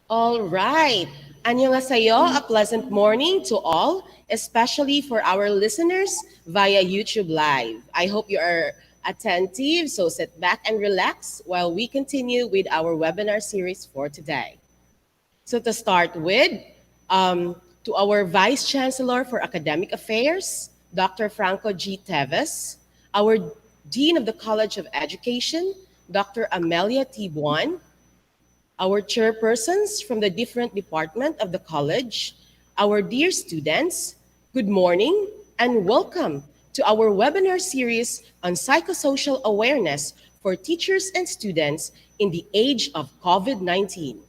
All right. Annyeonghaseyo, a pleasant morning to all, especially for our listeners via YouTube Live. I hope you are attentive, so sit back and relax while we continue with our webinar series for today. So to start with, to our Vice Chancellor for Academic Affairs, Dr. Franco G. Teves, our Dean of the College of Education, Dr. Amelia T. Buan, our chairpersons from the different department of the college, our dear students, good morning and welcome to our webinar series on psychosocial awareness for teachers and students in the age of COVID-19.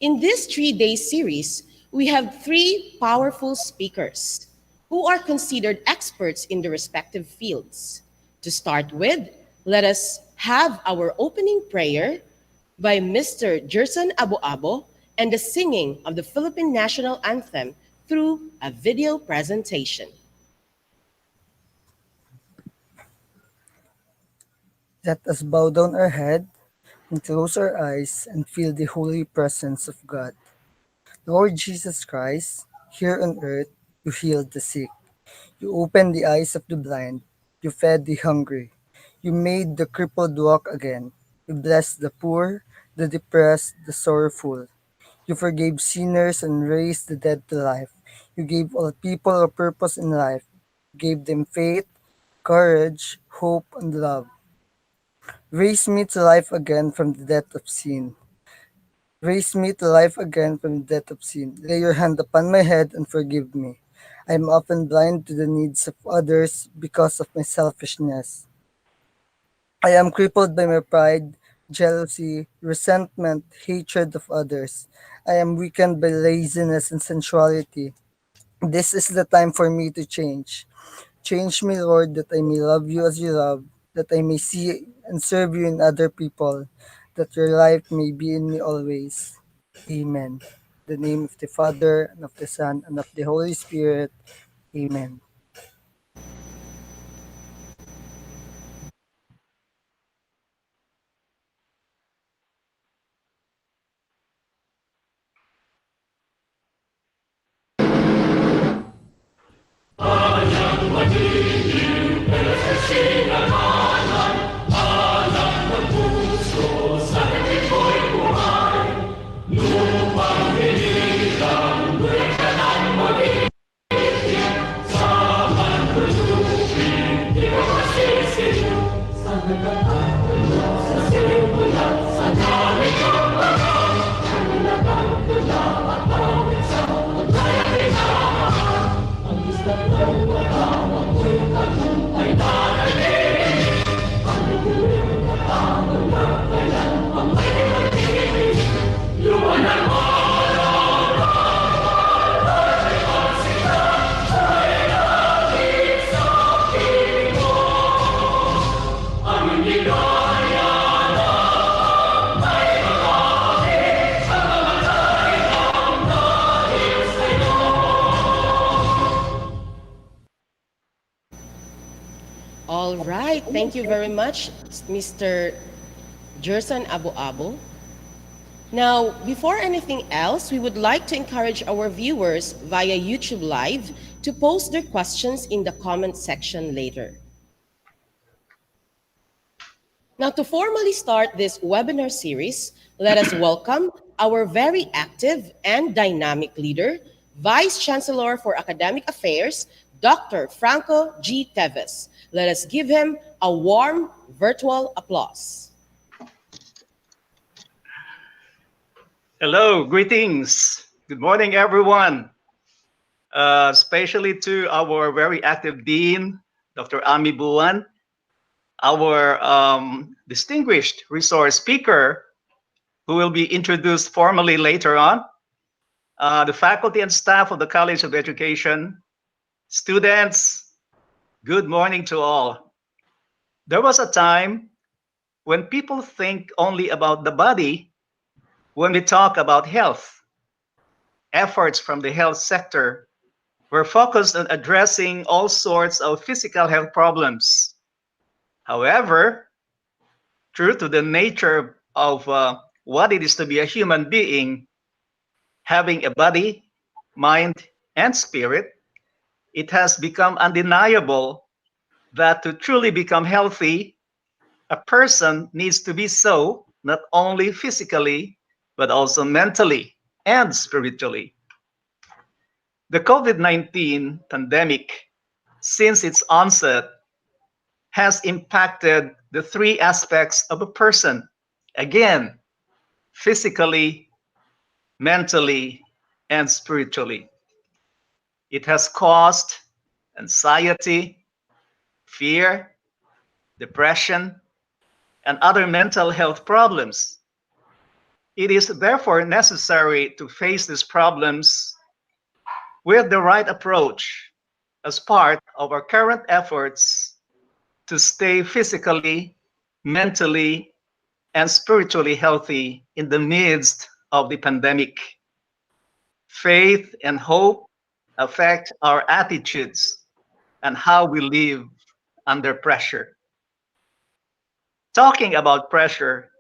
In this 3-day series, we have three powerful speakers who are considered experts in their respective fields. To start with, let us have our opening prayer by Mr. Jerson Abu and the singing of the Philippine National Anthem through a video presentation. Let us bow down our head and close our eyes and feel the holy presence of God. Lord Jesus Christ, here on earth, you healed the sick. You opened the eyes of the blind. You fed the hungry. You made the crippled walk again. You blessed the poor, the depressed, the sorrowful. You forgave sinners and raised the dead to life. You gave all people a purpose in life. You gave them faith, courage, hope, and love. Raise me to life again from the death of sin. Raise me to life again from the death of sin. Lay your hand upon my head and forgive me. I am often blind to the needs of others because of my selfishness. I am crippled by my pride, jealousy, resentment, hatred of others. I am weakened by laziness and sensuality. This is the time for me to change. Change me, Lord, that I may love you as you love, that I may see and serve you in other people, that your life may be in me always. Amen. In the name of the Father, and of the Son, and of the Holy Spirit. Amen. All right, thank you very much, Mr. Jerson Abu. Now, before anything else, we would like to encourage our viewers via YouTube Live to post their questions in the comment section later. Now, to formally start this webinar series, let us welcome our very active and dynamic leader, Vice Chancellor for Academic Affairs, Dr. Franco G. Teves. Let us give him a warm virtual applause. Hello, greetings. Good morning, everyone. Especially to our very active Dean, Dr. Ami Buwan, our distinguished resource speaker, who will be introduced formally later on, the faculty and staff of the College of Education, students, good morning to all. There was a time when people think only about the body when we talk about health. Efforts from the health sector were focused on addressing all sorts of physical health problems. However, true to the nature of what it is to be a human being, having a body, mind, and spirit, it has become undeniable that to truly become healthy, a person needs to be so not only physically, but also mentally and spiritually. The COVID 19 pandemic, since its onset, has impacted the three aspects of a person. Again, physically, mentally, and spiritually. It has caused anxiety, fear, depression, and other mental health problems. It is therefore necessary to face these problems with the right approach as part of our current efforts to stay physically, mentally, and spiritually healthy in the midst of the pandemic. Faith and hope affect our attitudes and how we live under pressure. Talking about pressure,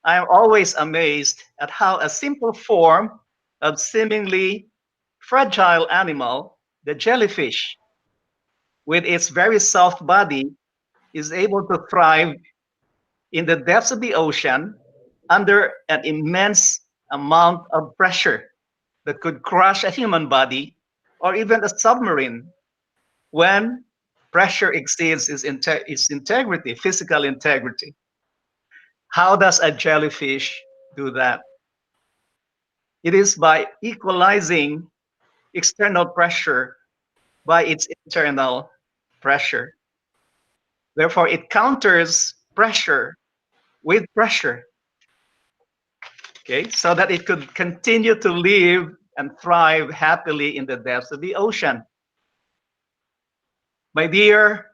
I am always amazed at how a simple form of seemingly fragile animal, the jellyfish, with its very soft body, is able to thrive in the depths of the ocean under an immense amount of pressure that could crush a human body or even a submarine when pressure exceeds its integrity, physical integrity. How does a jellyfish do that? It is by equalizing external pressure by its internal pressure. Therefore, it counters pressure with pressure, okay, so that it could continue to live and thrive happily in the depths of the ocean. My dear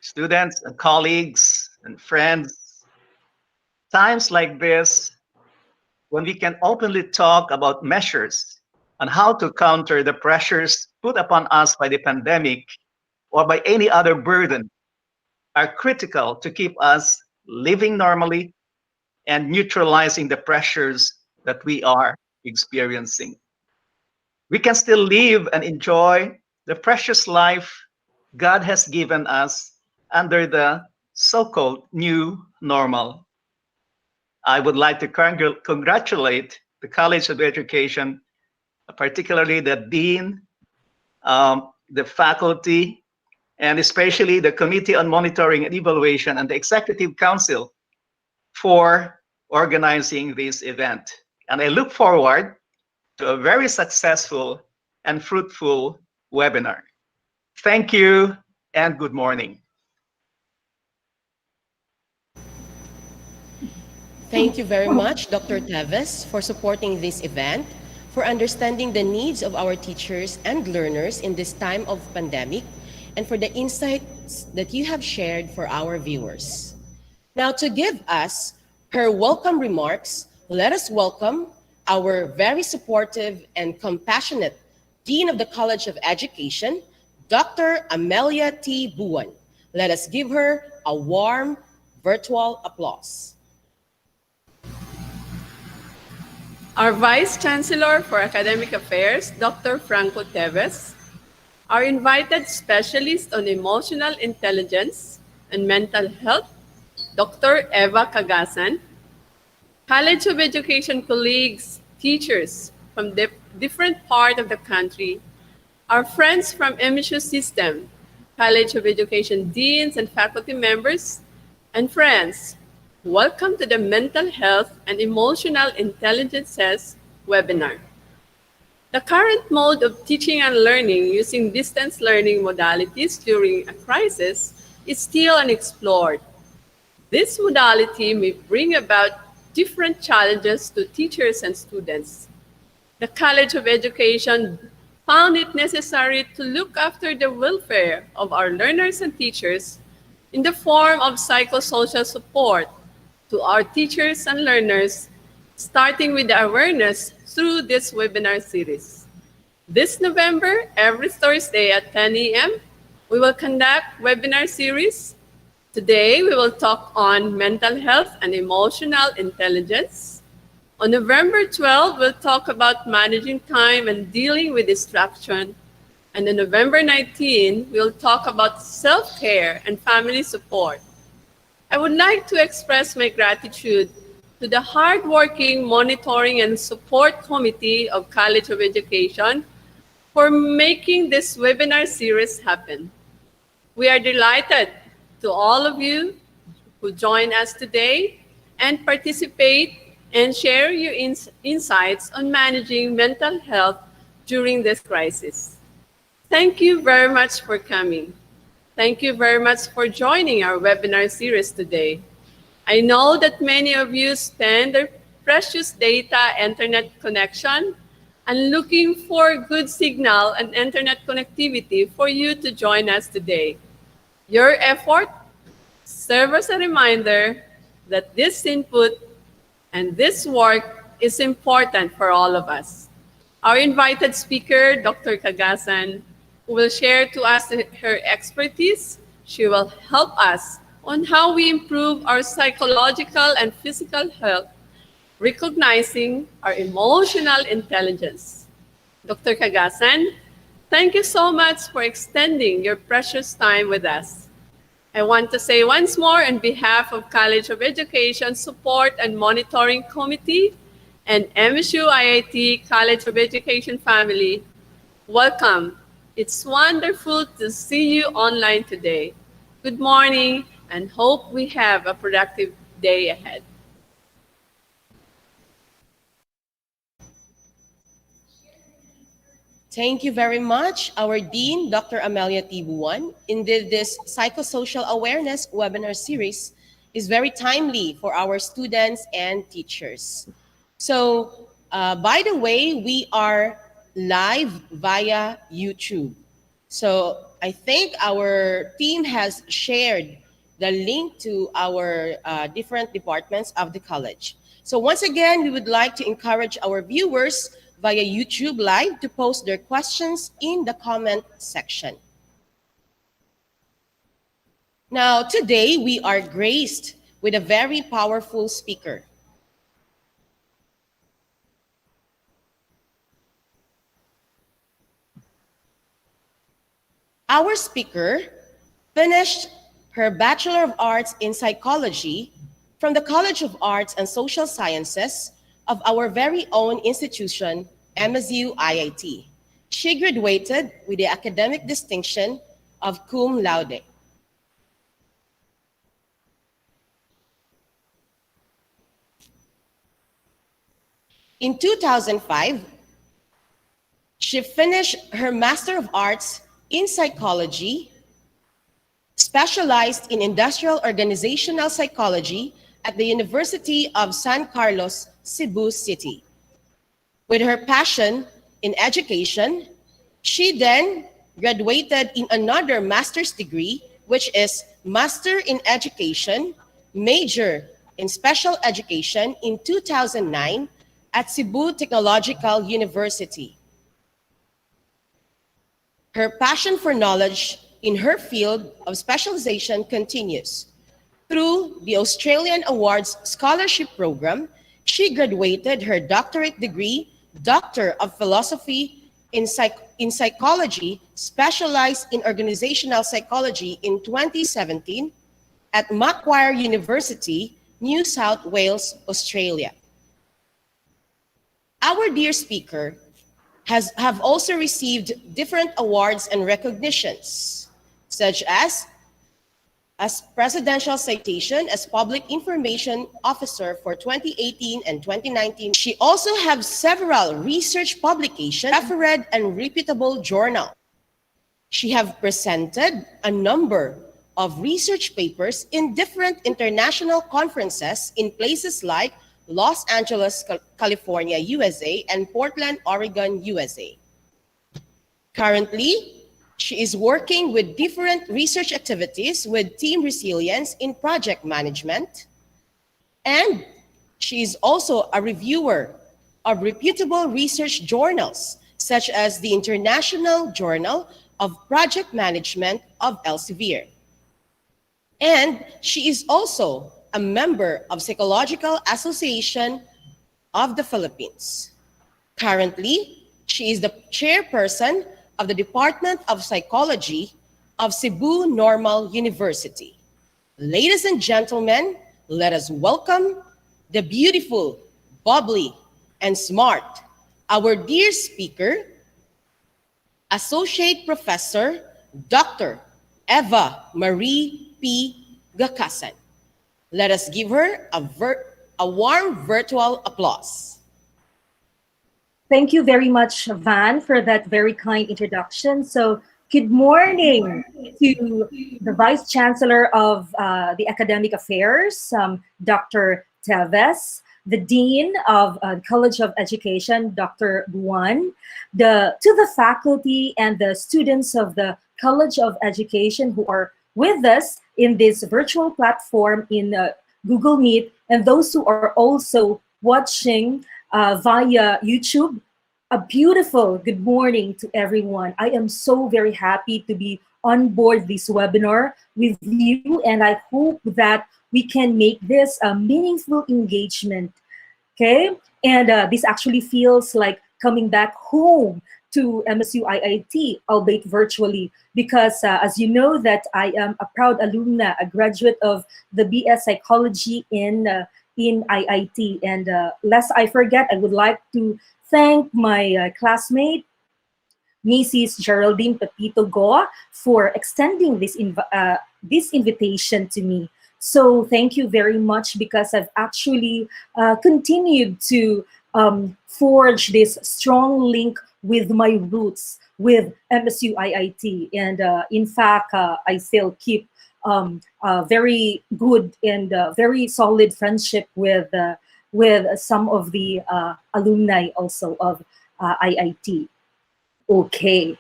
students and colleagues and friends, times like this, when we can openly talk about measures on how to counter the pressures put upon us by the pandemic or by any other burden, are critical to keep us living normally and neutralizing the pressures that we are experiencing. We can still live and enjoy the precious life God has given us under the so-called new normal. I would like to congratulate the College of Education, particularly the Dean, the faculty, and especially the Committee on Monitoring and Evaluation and the Executive Council for organizing this event. And I look forward to a very successful and fruitful webinar. Thank you and good morning. Thank you very much, Dr. Teves, for supporting this event, for understanding the needs of our teachers and learners in this time of pandemic, and for the insights that you have shared for our viewers. Now, to give us her welcome remarks, let us welcome our very supportive and compassionate Dean of the College of Education, Dr. Amelia T. Buwan. Let us give her a warm virtual applause. Our Vice Chancellor for Academic Affairs, Dr. Franco Teves, our invited specialist on emotional intelligence and mental health, Dr. Eva Gacasan, College of Education colleagues, teachers from different parts of the country, our friends from MSU system, College of Education deans and faculty members, and friends, welcome to the Mental Health and Emotional Intelligences webinar. The current mode of teaching and learning using distance learning modalities during a crisis is still unexplored. This modality may bring about different challenges to teachers and students. The College of Education found it necessary to look after the welfare of our learners and teachers in the form of psychosocial support to our teachers and learners, starting with the awareness through this webinar series. This November, every Thursday at 10 a.m., we will conduct webinar series. Today, we will talk on mental health and emotional intelligence. On November 12, we'll talk about managing time and dealing with distraction. And on November 19, we'll talk about self-care and family support. I would like to express my gratitude to the hardworking monitoring and support committee of College of Education for making this webinar series happen. We are delighted to all of you who join us today and participate and share your insights on managing mental health during this crisis. Thank you very much for coming. Thank you very much for joining our webinar series today. I know that many of you spend their precious data internet connection and looking for good signal and internet connectivity for you to join us today. Your effort serve as a reminder that this input and this work is important for all of us. Our invited speaker, Dr. Gacasan, who will share to us her expertise. She will help us on how we improve our psychological and physical health, recognizing our emotional intelligence. Dr. Gacasan, thank you so much for extending your precious time with us. I want to say once more on behalf of College of Education Support and Monitoring Committee and MSU-IIT College of Education family, welcome. It's wonderful to see you online today. Good morning and hope we have a productive day ahead. Thank you very much, our Dean, Dr. Amelia T. Buwan. Indeed, this Psychosocial Awareness webinar series is very timely for our students and teachers. So, by the way, we are live via YouTube. So, I think our team has shared the link to our different departments of the college. So, once again, we would like to encourage our viewers via YouTube Live to post their questions in the comment section. Now, today we are graced with a very powerful speaker. Our speaker finished her Bachelor of Arts in Psychology from the College of Arts and Social Sciences of our very own institution, MSU-IIT. She graduated with the academic distinction of cum laude. In 2005, she finished her Master of Arts in Psychology, specialized in Industrial Organizational Psychology at the University of San Carlos, Cebu City. With her passion in education, she then graduated in another master's degree, which is Master in Education, Major in Special Education in 2009 at Cebu Technological University. Her passion for knowledge in her field of specialization continues. Through the Australian Awards Scholarship Program, she graduated her doctorate degree, Doctor of Philosophy in Psychology, specialized in Organizational Psychology in 2017 at Macquarie University, New South Wales, Australia. Our dear speaker have also received different awards and recognitions, such as Presidential Citation as Public Information Officer for 2018 and 2019. She also has several research publications, referred and reputable journals. She has presented a number of research papers in different international conferences in places like Los Angeles, California, USA, and Portland, Oregon, USA. Currently, she is working with different research activities with team resilience in project management, and she is also a reviewer of reputable research journals, such as the International Journal of Project Management of Elsevier. And she is also a member of Psychological Association of the Philippines. Currently, she is the chairperson of the Department of Psychology of Cebu Normal University. Ladies and gentlemen, let us welcome the beautiful, bubbly, and smart, our dear speaker, Associate Professor Dr. Eva Marie P. Gacasan. Let us give her a warm virtual applause. Thank you very much, Van, for that very kind introduction. So, good morning to the Vice Chancellor of the Academic Affairs, Dr. Teves, the Dean of College of Education, Dr. Buwan, to the faculty and the students of the College of Education who are with us in this virtual platform in Google Meet, and those who are also watching via YouTube. A beautiful good morning to everyone. I am so very happy to be on board this webinar with you, and I hope that we can make this a meaningful engagement. Okay, and this actually feels like coming back home to MSU-IIT, albeit virtually, because as you know that I am a proud alumna, a graduate of the BS Psychology in IIT. And lest I forget, I would like to thank my classmate, Mrs. Geraldine Pepito Goa, for extending this invitation to me. So thank you very much, because I've actually continued to forge this strong link with my roots with MSU-IIT. And in fact, I still keep very good and very solid friendship with some of the alumni also of IIT. Okay.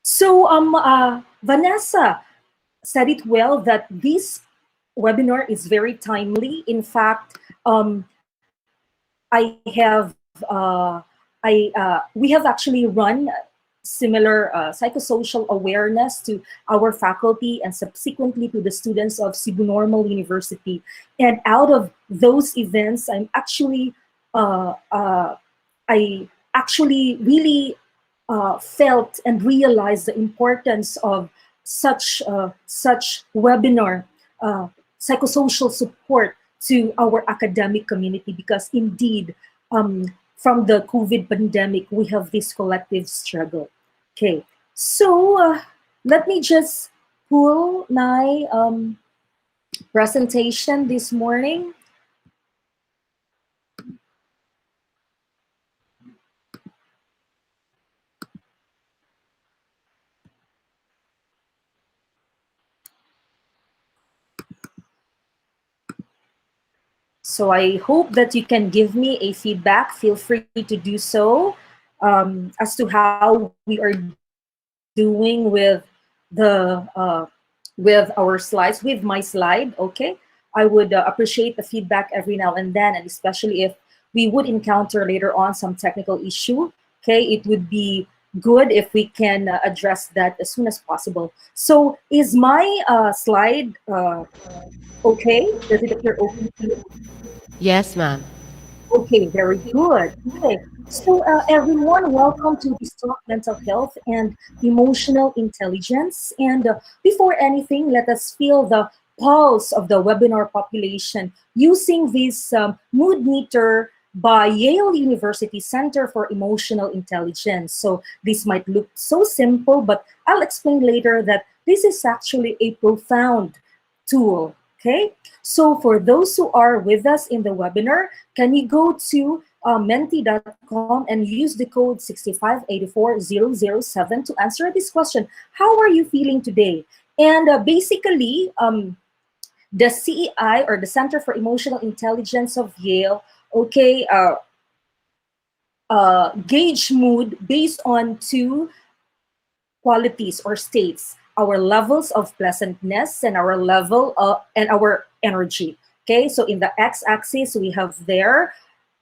So Vanessa said it well that this webinar is very timely. In fact, I have we have actually run similar psychosocial awareness to our faculty and subsequently to the students of Cebu Normal University. And out of those events, I actually really felt and realized the importance of such webinar psychosocial support to our academic community, because indeed from the COVID pandemic, we have this collective struggle. Okay, so let me just pull my presentation this morning. So I hope that you can give me a feedback. Feel free to do so as to how we are doing with our slides, with my slide. Okay, I would appreciate the feedback every now and then, and especially if we would encounter later on some technical issue. Okay, it would be good if we can address that as soon as possible. So is my slide okay? Does it appear okay to you? Yes, ma'am. Okay, very good. Okay, so everyone, welcome to this talk, mental health and emotional intelligence. And before anything, let us feel the pulse of the webinar population using this mood meter by Yale University Center for Emotional Intelligence. So this might look so simple, but I'll explain later that this is actually a profound tool. Okay, so for those who are with us in the webinar, can you go to menti.com and use the code 6584007 to answer this question? How are you feeling today? And basically, the CEI, or the Center for Emotional Intelligence of Yale, okay, gauge mood based on two qualities or states: our levels of pleasantness and our level and our energy. Okay, so in the x-axis we have there,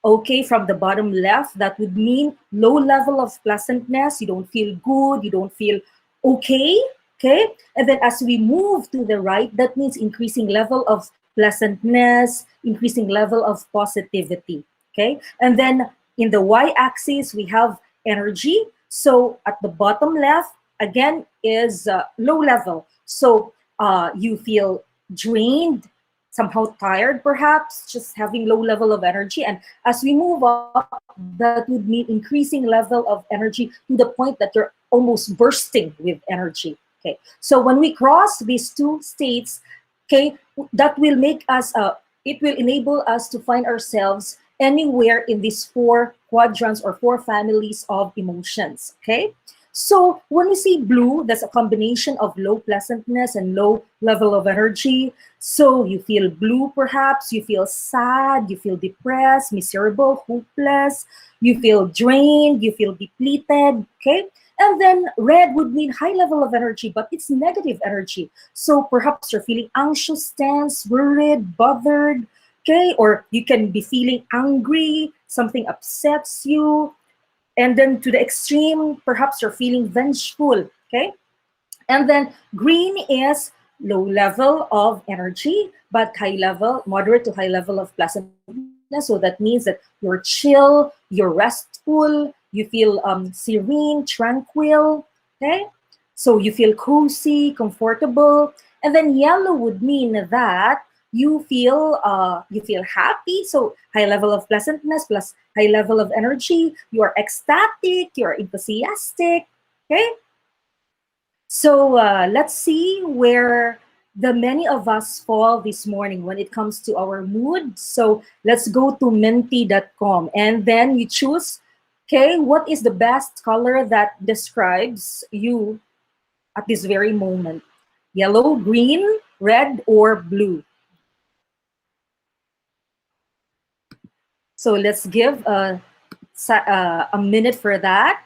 okay, from the bottom left, that would mean low level of pleasantness. You don't feel good, you don't feel okay. Okay, and then as we move to the right, that means increasing level of pleasantness, increasing level of positivity. Okay, and then in the y-axis we have energy. So at the bottom left again is low level. So you feel drained, somehow tired, perhaps just having low level of energy. And as we move up, that would mean increasing level of energy to the point that you're almost bursting with energy. Okay, so when we cross these two states, okay, that will make us it will enable us to find ourselves anywhere in these four quadrants or four families of emotions. Okay, so when we see blue, that's a combination of low pleasantness and low level of energy. So you feel blue, perhaps you feel sad, you feel depressed, miserable, hopeless, you feel drained, you feel depleted. Okay, and then red would mean high level of energy, but it's negative energy. So perhaps you're feeling anxious, tense, worried, bothered. Okay, or you can be feeling angry, something upsets you. And then to the extreme, perhaps you're feeling vengeful. Okay, and then green is low level of energy, but high level, moderate to high level of pleasantness. So that means that you're chill, you're restful, you feel serene, tranquil. Okay, so you feel cozy, comfortable. And then yellow would mean that you feel happy. So high level of pleasantness plus high level of energy. You are ecstatic. You are enthusiastic. Okay, so let's see where the many of us fall this morning when it comes to our mood. So let's go to menti.com and then you choose, okay, what is the best color that describes you at this very moment? Yellow, green, red, or blue? So let's give a minute for that.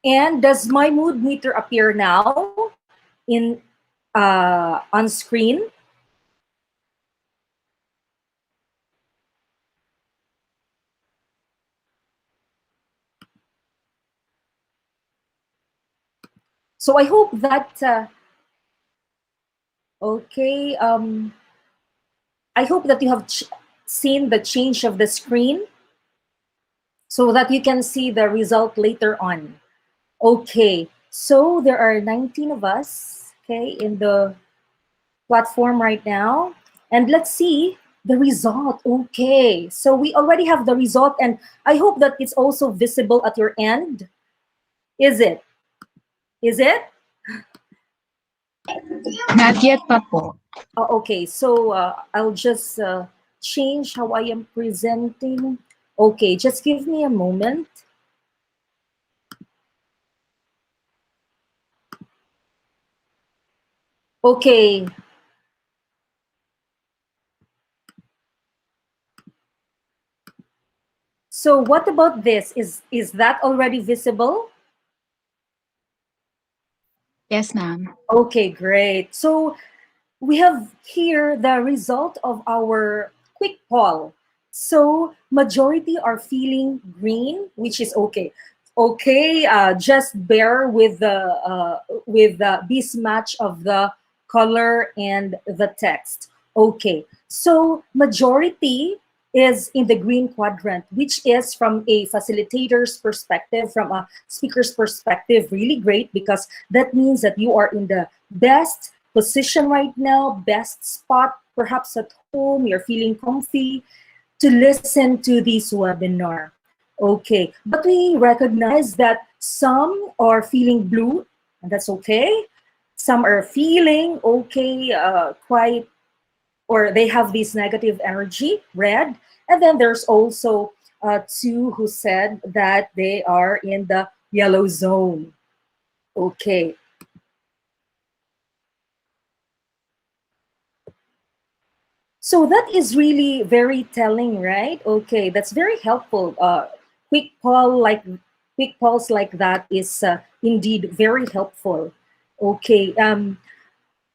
And does my mood meter appear now in on screen? So I hope that okay. I hope that you have seen the change of the screen so that you can see the result later on. Okay, so there are 19 of us, okay, in the platform right now. And let's see the result. Okay, so we already have the result, and I hope that it's also visible at your end. Is it? Is it? Not yet pa po. Okay, so I'll just change how I am presenting. Okay, just give me a moment. Okay. So what about this? Is that already visible? Yes, ma'am. Okay, great. So we have here the result of our quick poll. So majority are feeling green, which is okay. Okay, just bear with the mismatch of the color and the text. Okay, so majority is in the green quadrant, which is from a facilitator's perspective, from a speaker's perspective, really great because that means that you are in the best position right now, best spot, perhaps at home, you're feeling comfy to listen to this webinar. Okay, but we recognize that some are feeling blue, and that's okay. Some are feeling okay, quite, or they have this negative energy, red. And then there's also two who said that they are in the yellow zone. Okay. So that is really very telling, right? Okay, that's very helpful. Quick poll like quick polls like that is indeed very helpful. Okay,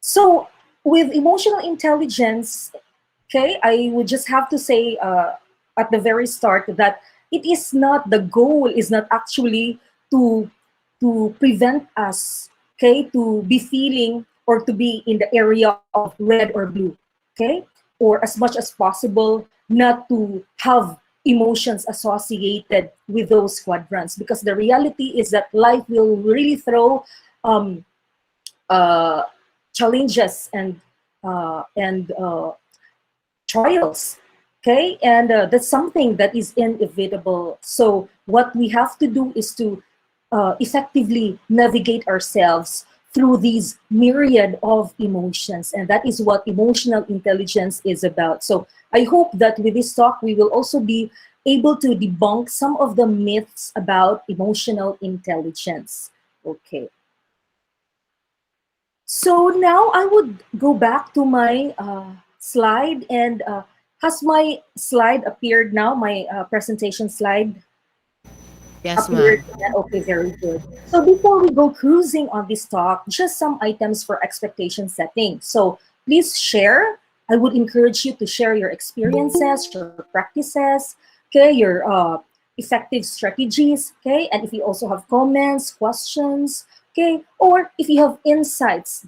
so with emotional intelligence, okay, I would just have to say at the very start that it is not the goal is not actually to prevent us, okay, to be feeling or to be in the area of red or blue, okay? Or as much as possible, not to have emotions associated with those quadrants, because the reality is that life will really throw um, uh, challenges and trials, okay? And that's something that is inevitable. So what we have to do is to effectively navigate ourselves through these myriad of emotions, and that is what emotional intelligence is about. So I hope that with this talk we will also be able to debunk some of the myths about emotional intelligence. Okay, so now I would go back to my slide, and has my slide appeared now? My presentation slide Yes, appeared? ma'am. Okay, very good. So before we go cruising on this talk, just some items for expectation setting. So please share. I would encourage you to share your experiences, your practices, okay, your effective strategies, okay, and if you also have comments, questions, okay, or if you have insights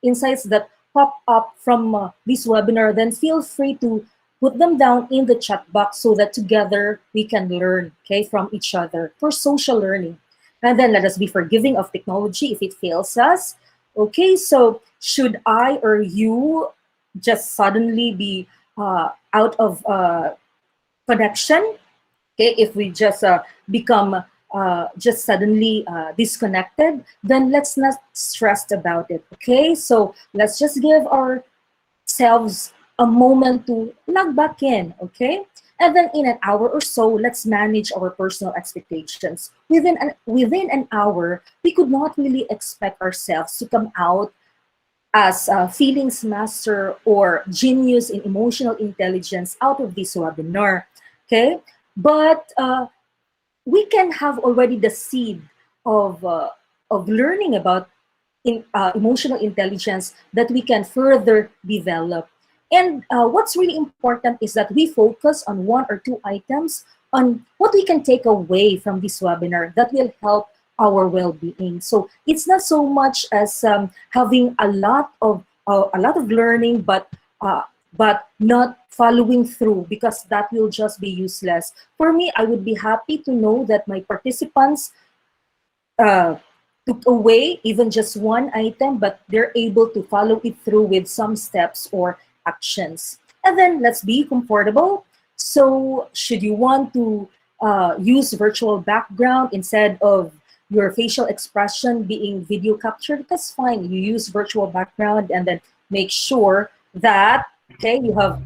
that pop up from this webinar, then feel free to put them down in the chat box so that together we can learn, okay, from each other for social learning. And then let us be forgiving of technology if it fails us. Okay, so should I or you just suddenly be out of connection, okay, if we just become just suddenly disconnected, then let's not stress about it, okay? So let's just give ourselves a moment to log back in, okay? And then in an hour or so, let's manage our personal expectations. Within an hour, we could not really expect ourselves to come out as a feelings master or genius in emotional intelligence out of this webinar, okay? But we can have already the seed of learning about emotional intelligence that we can further develop. And what's really important is that we focus on one or two items on what we can take away from this webinar that will help our well-being. So it's not so much as having a lot of learning, but not following through, because that will just be useless. For me, I would be happy to know that my participants uh, took away even just one item, but they're able to follow it through with some steps or actions. And then let's be comfortable. So should you want to use virtual background instead of your facial expression being video captured, that's fine. You use virtual background, and then make sure that, okay, you have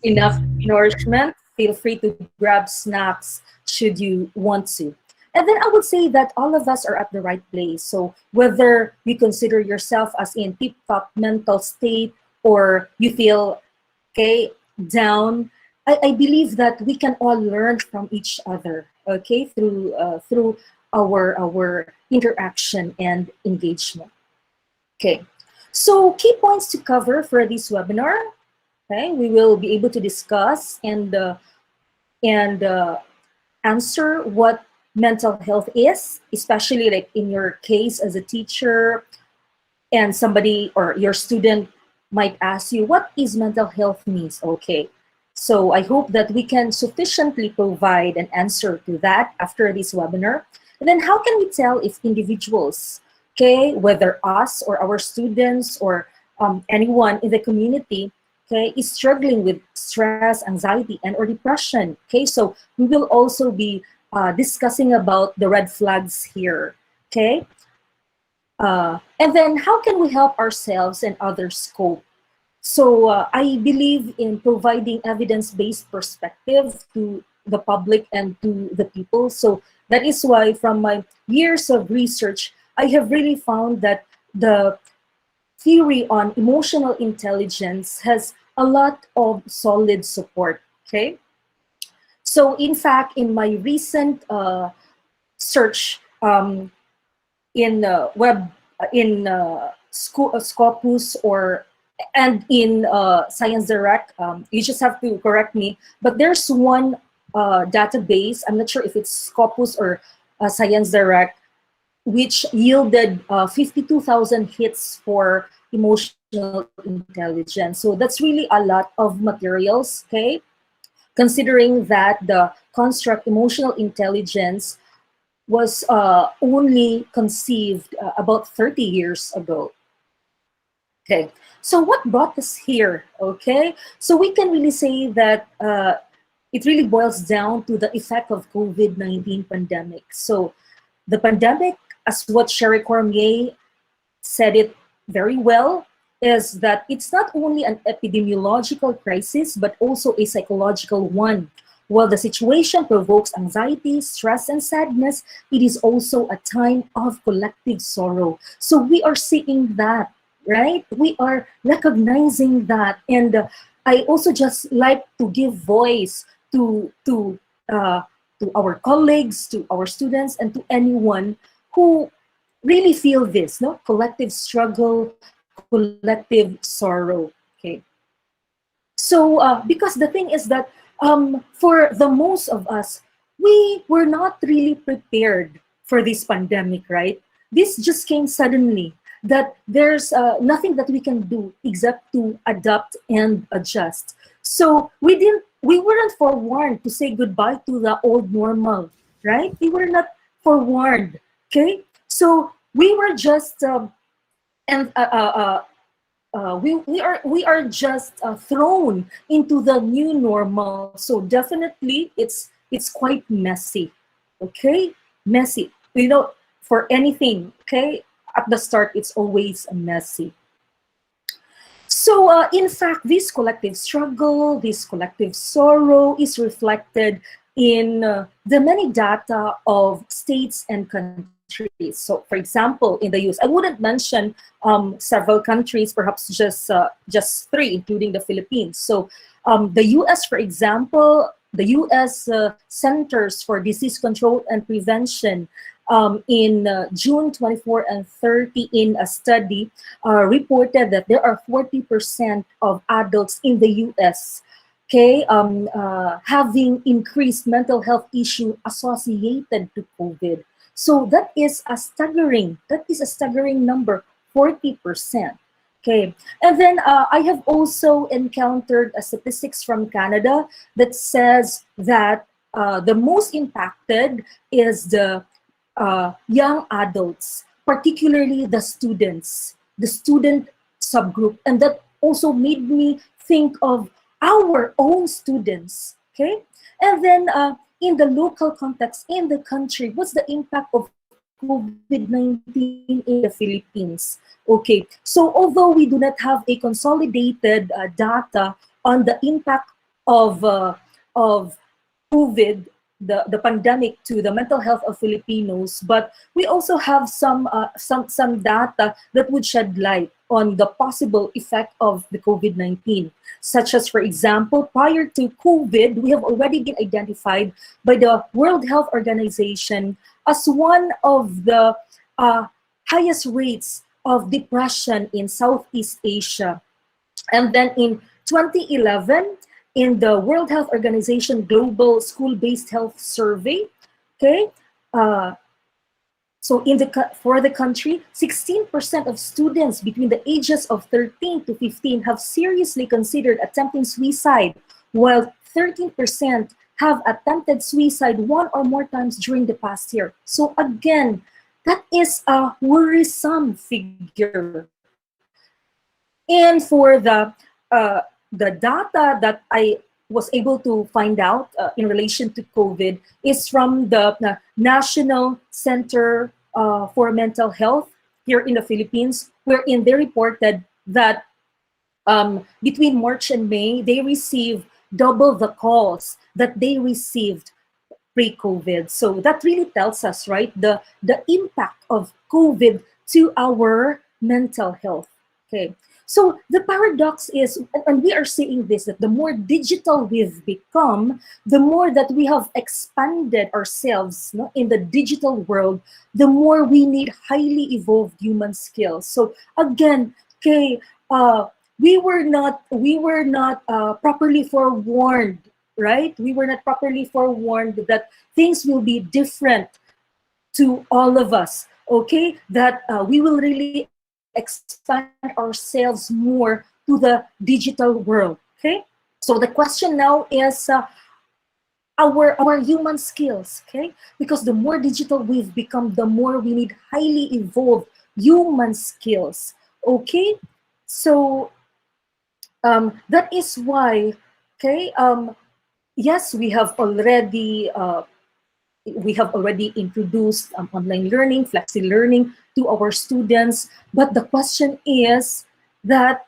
enough nourishment. Feel free to grab snacks should you want to. And then I would say that all of us are at the right place. So whether you consider yourself as in tip-top mental state or you feel, okay, down, I believe that we can all learn from each other, okay, through our interaction and engagement. Okay, so key points to cover for this webinar. Okay, we will be able to discuss and answer what mental health is, especially like in your case as a teacher, and somebody or your student might ask you, what is mental health means? Okay, so I hope that we can sufficiently provide an answer to that after this webinar. And then how can we tell if individuals, okay, whether us or our students or anyone in the community, okay, is struggling with stress, anxiety, and or depression? Okay, so we will also be discussing about the red flags here, okay? And then how can we help ourselves and others cope? So I believe in providing evidence-based perspective to the public and to the people. So that is why from my years of research, I have really found that the theory on emotional intelligence has a lot of solid support, okay? So in fact, in my recent search in web, in Scopus or and in Science Direct, you just have to correct me, but there's one database, I'm not sure if it's Scopus or Science Direct, which yielded 52,000 hits for emotional intelligence. So that's really a lot of materials, okay? Considering that the construct emotional intelligence was only conceived about 30 years ago. Okay, so what brought us here? Okay, so we can really say that it really boils down to the effect of COVID-19 pandemic. So the pandemic, as what Sherry Cormier said it very well, is that it's not only an epidemiological crisis, but also a psychological one. While the situation provokes anxiety, stress, and sadness, it is also a time of collective sorrow. So we are seeing that, right? We are recognizing that. And I also just like to give voice uh, to our colleagues, to our students, and to anyone who really feel this, no, collective struggle, collective sorrow. Okay, so because the thing is that for the most of us, we were not really prepared for this pandemic, right? This just came suddenly, that there's nothing that we can do except to adapt and adjust. So we weren't forewarned to say goodbye to the old normal, right? We were not forewarned. Okay, so we were just and we are just thrown into the new normal. So definitely it's quite messy. Okay, messy. You know, for anything. Okay, at the start it's always messy. So, in fact, this collective struggle, this collective sorrow is reflected in the many data of states and countries. So, for example, in the US, I wouldn't mention several countries, perhaps just three, including the Philippines. So, the US, for example, the US Centers for Disease Control and Prevention in June 24 and 30 in a study reported that there are 40% of adults in the US, okay, having increased mental health issue associated to COVID. So that is a staggering number, 40%. Okay, and then I have also encountered statistics from Canada that says that the most impacted is the young adults, particularly the student subgroup. And that also made me think of our own students, okay? And then in the local context, in the country, what's the impact of COVID-19 in the Philippines? Okay, so although we do not have a consolidated data on the impact of COVID, the pandemic to the mental health of Filipinos, but we also have some data that would shed light on the possible effect of the COVID-19, such as, for example, prior to COVID, we have already been identified by the World Health Organization as one of the highest rates of depression in Southeast Asia. And then in 2011, in the World Health Organization Global School-Based Health Survey, okay, so for the country, 16% of students between the ages of 13 to 15 have seriously considered attempting suicide, while 13% have attempted suicide one or more times during the past year. So again, that is a worrisome figure. And for the data that I was able to find out in relation to COVID is from the National Center for Mental Health here in the Philippines, wherein they reported that between March and May, they received double the calls that they received pre-COVID. So that really tells us, right, the impact of COVID to our mental health. Okay. So the paradox is, and we are seeing this, that the more digital we've become, the more that we have expanded ourselves, no, in the digital world, the more we need highly evolved human skills. So again, okay, we were not properly forewarned, right? We were not properly forewarned that things will be different to all of us. okay, that we will really expand ourselves more to the digital world, okay? So the question now is our human skills, okay? Because the more digital we've become, the more we need highly evolved human skills, okay? So that is why, okay, yes, we have already introduced online learning, flexi learning to our students, but the question is that,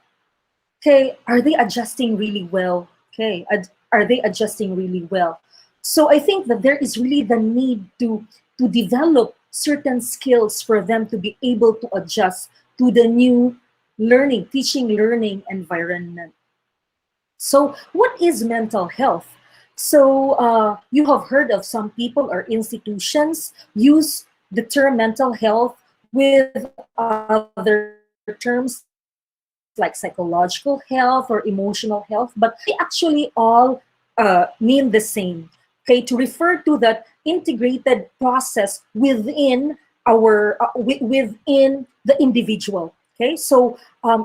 okay, are they adjusting really well? Okay, are they adjusting really well? So I think that there is really the need to develop certain skills for them to be able to adjust to the new teaching learning environment. So what is mental health? So you have heard of some people or institutions use the term mental health with other terms like psychological health or emotional health, but they actually all mean the same. Okay, to refer to that integrated process within the individual. Okay, so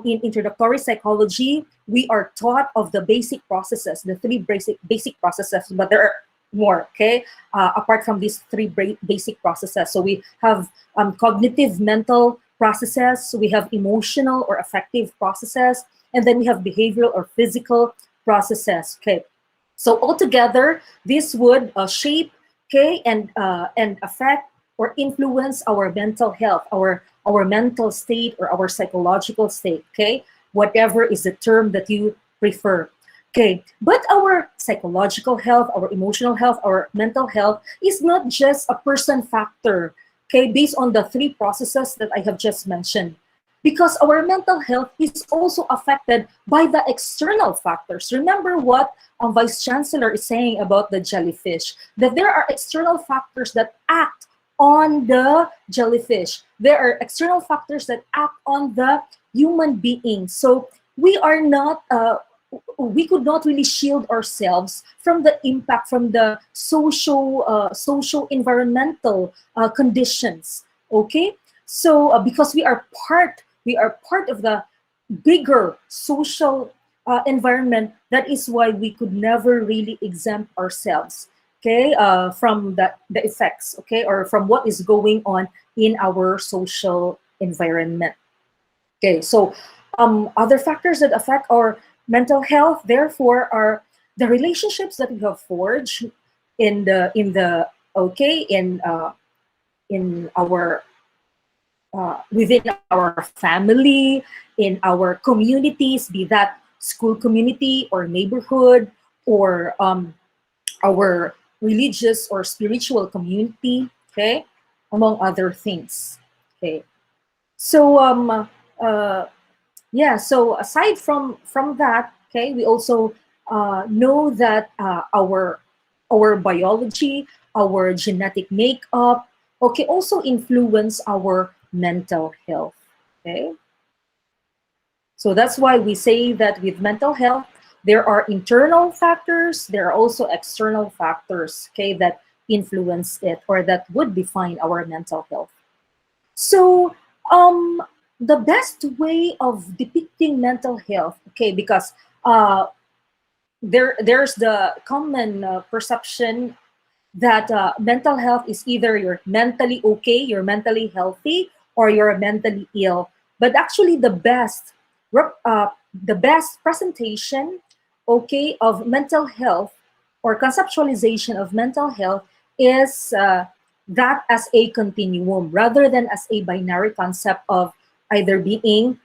in introductory psychology, we are taught of the basic processes, the three basic processes, but there are more. Okay, apart from these three basic processes, so we have cognitive mental processes, we have emotional or affective processes, and then we have behavioral or physical processes. Okay, so altogether, this would shape, okay, and affect or influence our mental health, our mental state or our psychological state. Okay, whatever is the term that you prefer. Okay, but our psychological health, our emotional health, our mental health is not just a person factor. Okay, based on the three processes that I have just mentioned, because our mental health is also affected by the external factors. Remember what Vice Chancellor is saying about the jellyfish, that there are external factors that act on the jellyfish. There are external factors that act on the human being. So we are not, we could not really shield ourselves from the impact from the social environmental conditions. Okay, so because we are part of the bigger social environment. That is why we could never really exempt ourselves, okay, from the effects, okay, or from what is going on in our social environment. Okay, so other factors that affect our mental health, therefore, are the relationships that we have forged in the okay in our within our family, in our communities, be that school community or neighborhood, or our religious or spiritual community, okay, among other things. Okay, so uh, yeah, so aside from that, okay, we also know that our biology, our genetic makeup, okay, also influence our mental health. Okay, so that's why we say that with mental health, there are internal factors, there are also external factors, okay, that influence it or that would define our mental health. So, um, the best way of depicting mental health, okay, because there's the common perception that mental health is either you're mentally okay, you're mentally healthy, or you're mentally ill. But actually, the best presentation, okay, of mental health or conceptualization of mental health is that as a continuum rather than as a binary concept of either being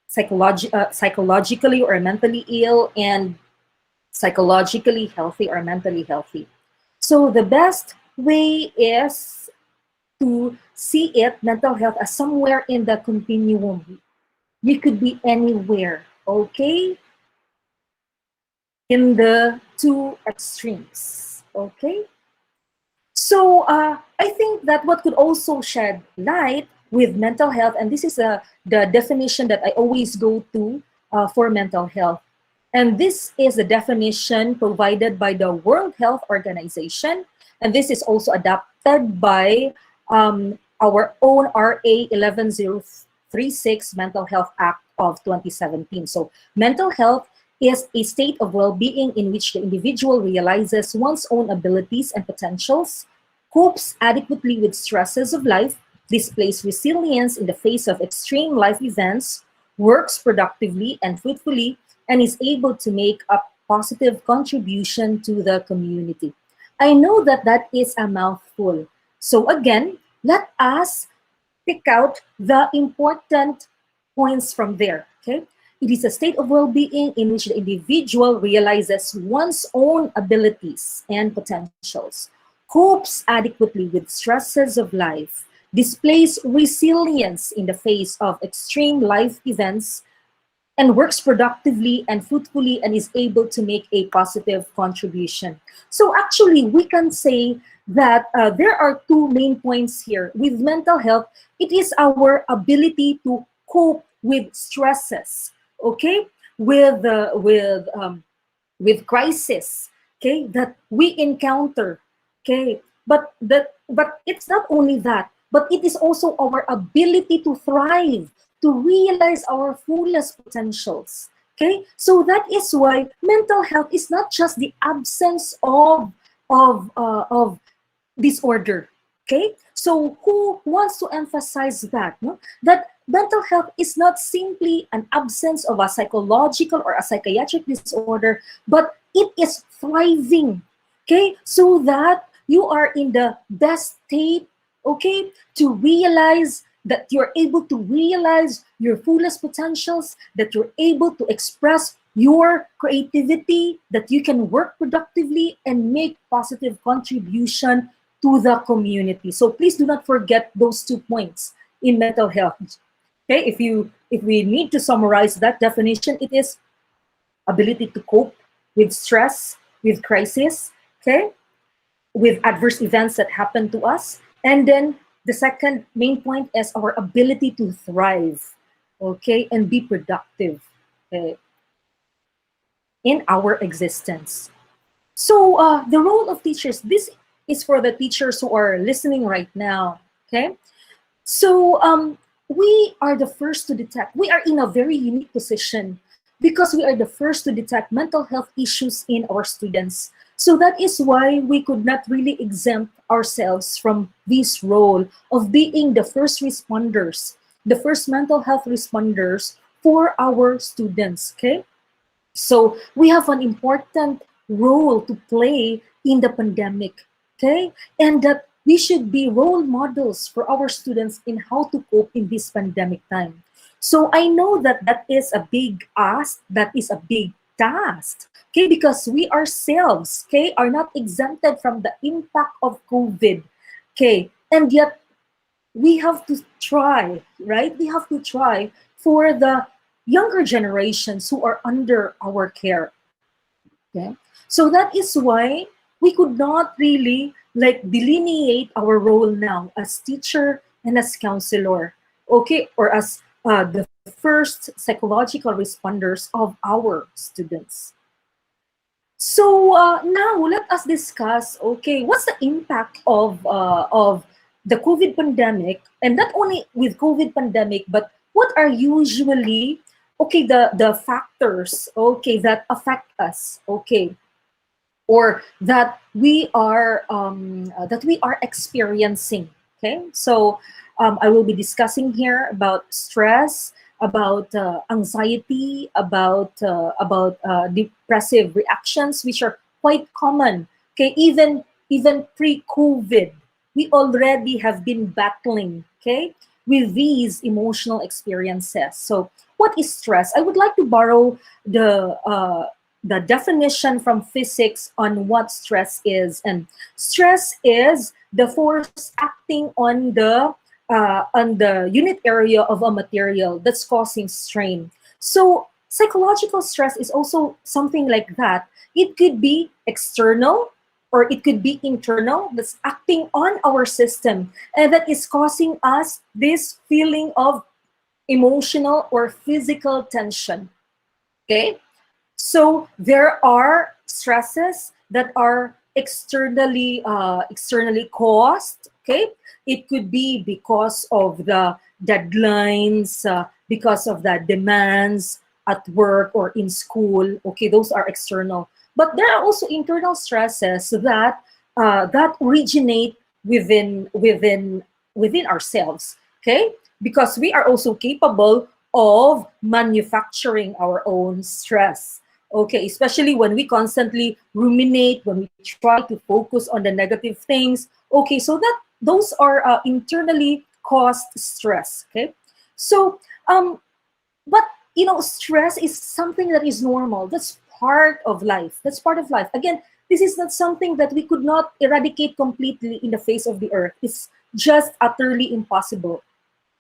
psychologically or mentally ill and psychologically healthy or mentally healthy. So the best way is to see it, mental health, as somewhere in the continuum. You could be anywhere, okay? In the two extremes, okay? So I think that what could also shed light with mental health, and this is the definition that I always go to for mental health. And this is the definition provided by the World Health Organization. And this is also adapted by our own RA 11036 Mental Health Act of 2017. So mental health is a state of well-being in which the individual realizes one's own abilities and potentials, copes adequately with stresses of life, displays resilience in the face of extreme life events, works productively and fruitfully, and is able to make a positive contribution to the community. I know that that is a mouthful. So again, let us pick out the important points from there. Okay, it is a state of well-being in which the individual realizes one's own abilities and potentials, copes adequately with stresses of life, displays resilience in the face of extreme life events, and works productively and fruitfully and is able to make a positive contribution. So actually, we can say that there are two main points here. With mental health, it is our ability to cope with stresses, okay, with crisis, okay, that we encounter, okay. But it's not only that, but it is also our ability to thrive, to realize our fullest potentials. Okay, so that is why mental health is not just the absence of disorder. Okay, so who wants to emphasize that? No? That mental health is not simply an absence of a psychological or a psychiatric disorder, but it is thriving. Okay, so that you are in the best state, okay, to realize that you're able to realize your fullest potentials, that you're able to express your creativity, that you can work productively and make positive contribution to the community. So please do not forget those 2 points in mental health. Okay, if we need to summarize that definition, it is ability to cope with stress, with crisis, okay, with adverse events that happen to us. And then the second main point is our ability to thrive, okay, and be productive in our existence. So the role of teachers, this is for the teachers who are listening right now, okay? So we are the first to detect, we are in a very unique position because we are the first to detect mental health issues in our students. So that is why we could not really exempt ourselves from this role of being the first responders, the first mental health responders for our students, okay? So we have an important role to play in the pandemic, okay? And that we should be role models for our students in how to cope in this pandemic time. So I know that that is a big ask, that is a big task, okay? Because we ourselves, okay, are not exempted from the impact of COVID, okay? And yet we have to try, right? We have to try for the younger generations who are under our care. Okay? So that is why we could not really like delineate our role now as teacher and as counselor, okay, or as the first psychological responders of our students. So now let us discuss, okay, what's the impact of the COVID pandemic, and not only with COVID pandemic, but what are usually, okay, the factors, okay, that affect us, okay, or that we are experiencing, okay. So I will be discussing here about stress, about anxiety, about depressive reactions, which are quite common, okay. Even pre-COVID, we already have been battling, okay, with these emotional experiences. So what is stress? I would like to borrow the definition from physics on what stress is. And stress is the force acting on the unit area of a material that's causing strain. So psychological stress is also something like that. It could be external or it could be internal, that's acting on our system and that is causing us this feeling of emotional or physical tension. Okay? So there are stresses that are externally caused, Okay, it could be because of the deadlines, because of the demands at work or in school. Okay, those are external. But there are also internal stresses that originate within ourselves. Okay, because we are also capable of manufacturing our own stress. Okay, especially when we constantly ruminate, when we try to focus on the negative things. Okay, so that those are internally caused stress. Okay, so but stress is something that is normal. That's part of life. That's part of life. Again, this is not something that we could not eradicate completely in the face of the earth. It's just utterly impossible.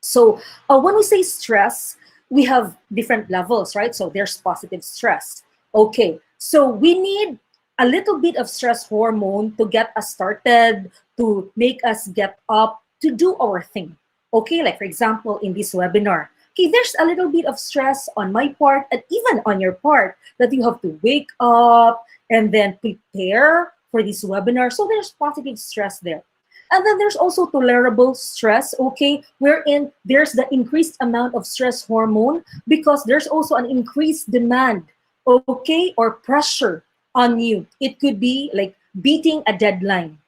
So when we say stress, we have different levels, right? So there's positive stress. Okay, so we need a little bit of stress hormone to get us started, to make us get up, to do our thing. Okay, like for example, in this webinar, okay, there's a little bit of stress on my part and even on your part that you have to wake up and then prepare for this webinar. So there's positive stress there. And then there's also tolerable stress, okay, wherein there's the increased amount of stress hormone because there's also an increased demand, okay, or pressure on you. It could be like beating a deadline,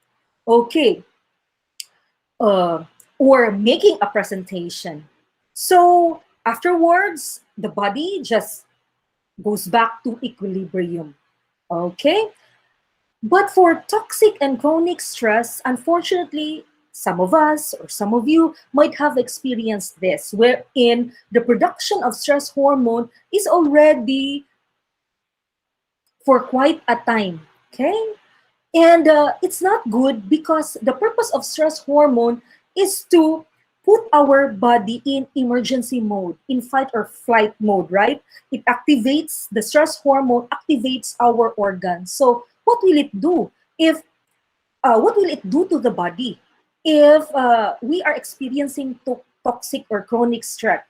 okay, uh, or making a presentation. So afterwards, the body just goes back to equilibrium, okay? But for toxic and chronic stress, unfortunately, some of us or some of you might have experienced this, wherein the production of stress hormone is already for quite a time, okay? And it's not good because the purpose of stress hormone is to put our body in emergency mode, in fight or flight mode, right? It activates, the stress hormone activates our organs. So what will it do if, what will it do to the body if we are experiencing toxic or chronic stress,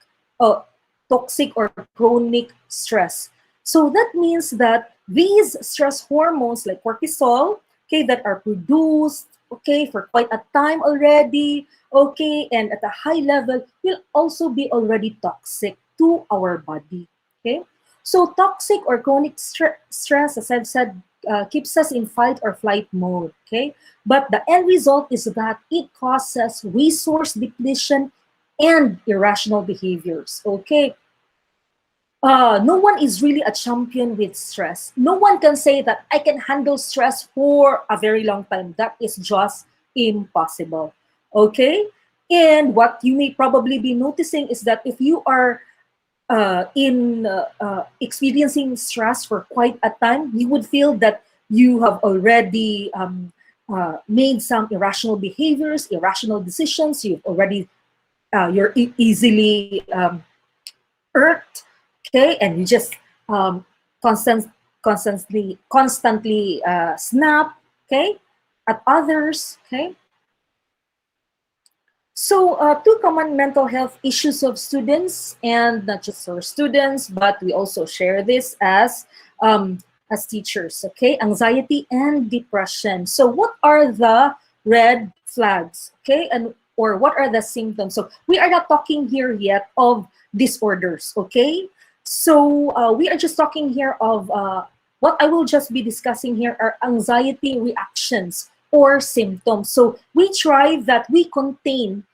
toxic or chronic stress? So that means that these stress hormones like cortisol, okay, that are produced, okay, for quite a time already, okay, and at a high level will also be already toxic to our body, okay? So toxic or chronic stress, as I've said, keeps us in fight or flight mode, okay? But the end result is that it causes resource depletion and irrational behaviors, okay? No one is really a champion with stress. No one can say that I can handle stress for a very long time. That is just impossible. Okay? And what you may probably be noticing is that if you are in experiencing stress for quite a time, you would feel that you have already made some irrational behaviors, irrational decisions. You've already, you're easily irked, okay, and you just um, constant, constantly snap, okay, at others, okay. So two common mental health issues of students, and not just for students, but we also share this as teachers, okay, anxiety and depression. So what are the red flags, okay, and or what are the symptoms? So we are not talking here yet of disorders, okay? So we are just talking here of what I will just be discussing here are anxiety reactions or symptoms. So we try that we contain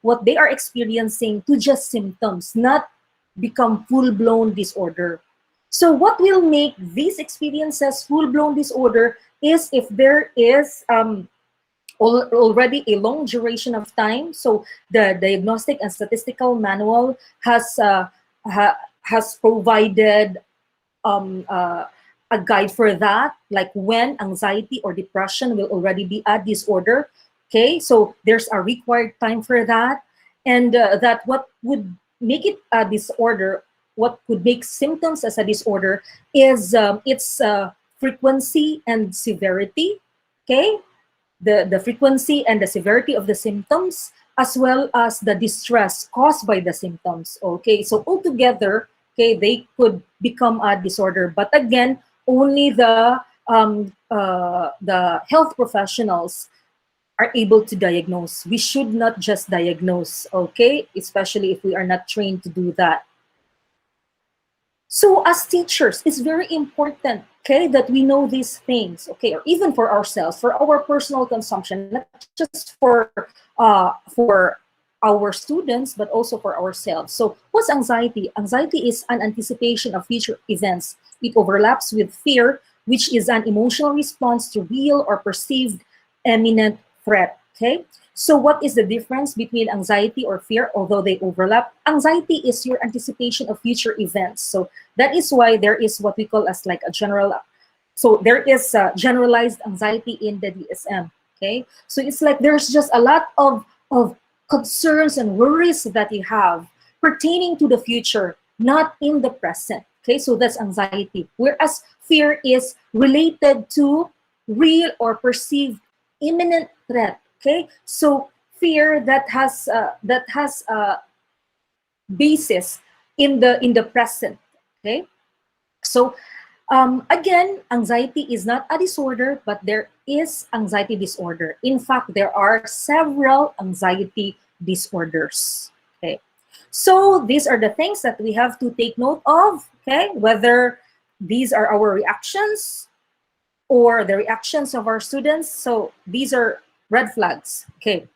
what they are experiencing to just symptoms, not become full-blown disorder. So what will make these experiences full-blown disorder is if there is already a long duration of time. So the Diagnostic and Statistical Manual has provided a guide for that, like when anxiety or depression will already be a disorder. Okay, so there's a required time for that, and that what would make it a disorder, what would make symptoms as a disorder is its frequency and severity. Okay, the frequency and the severity of the symptoms, as well as the distress caused by the symptoms. Okay, so altogether, okay, they could become a disorder. But again, only the health professionals are able to diagnose. We should not just diagnose, okay? Especially if we are not trained to do that. So as teachers, it's very important, okay, that we know these things, okay, or even for ourselves, for our personal consumption, not just for our students, but also for ourselves. So what's anxiety? Anxiety is an anticipation of future events. It overlaps with fear, which is an emotional response to real or perceived imminent threat, okay? So what is the difference between anxiety or fear, although they overlap? Anxiety is your anticipation of future events. So that is why there is what we call as like a general, so there is generalized anxiety in the DSM, okay? So it's like there's just a lot of concerns and worries that you have pertaining to the future, not in the present, okay? So that's anxiety. Whereas fear is related to real or perceived imminent threat, okay? So fear that has a basis in the present, okay? So again, anxiety is not a disorder, but there is anxiety disorder. In fact, there are several anxiety disorders, okay? So these are the things that we have to take note of, okay? Whether these are our reactions or the reactions of our students. So these are red flags, okay?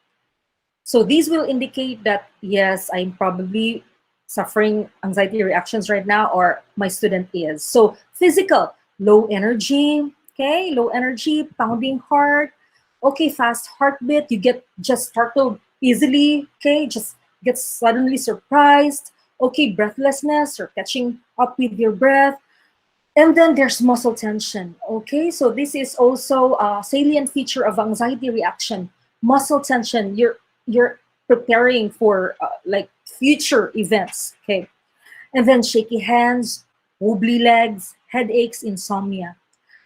So these will indicate that, yes, I'm probably suffering anxiety reactions right now, or my student is. So physical, low energy, okay, low energy, pounding heart, okay, fast heartbeat, you get just startled easily, okay, just get suddenly surprised, okay, breathlessness or catching up with your breath. And then there's muscle tension, okay? So this is also a salient feature of anxiety reaction. Muscle tension, you're preparing for like future events, okay? And then shaky hands, wobbly legs, headaches, insomnia.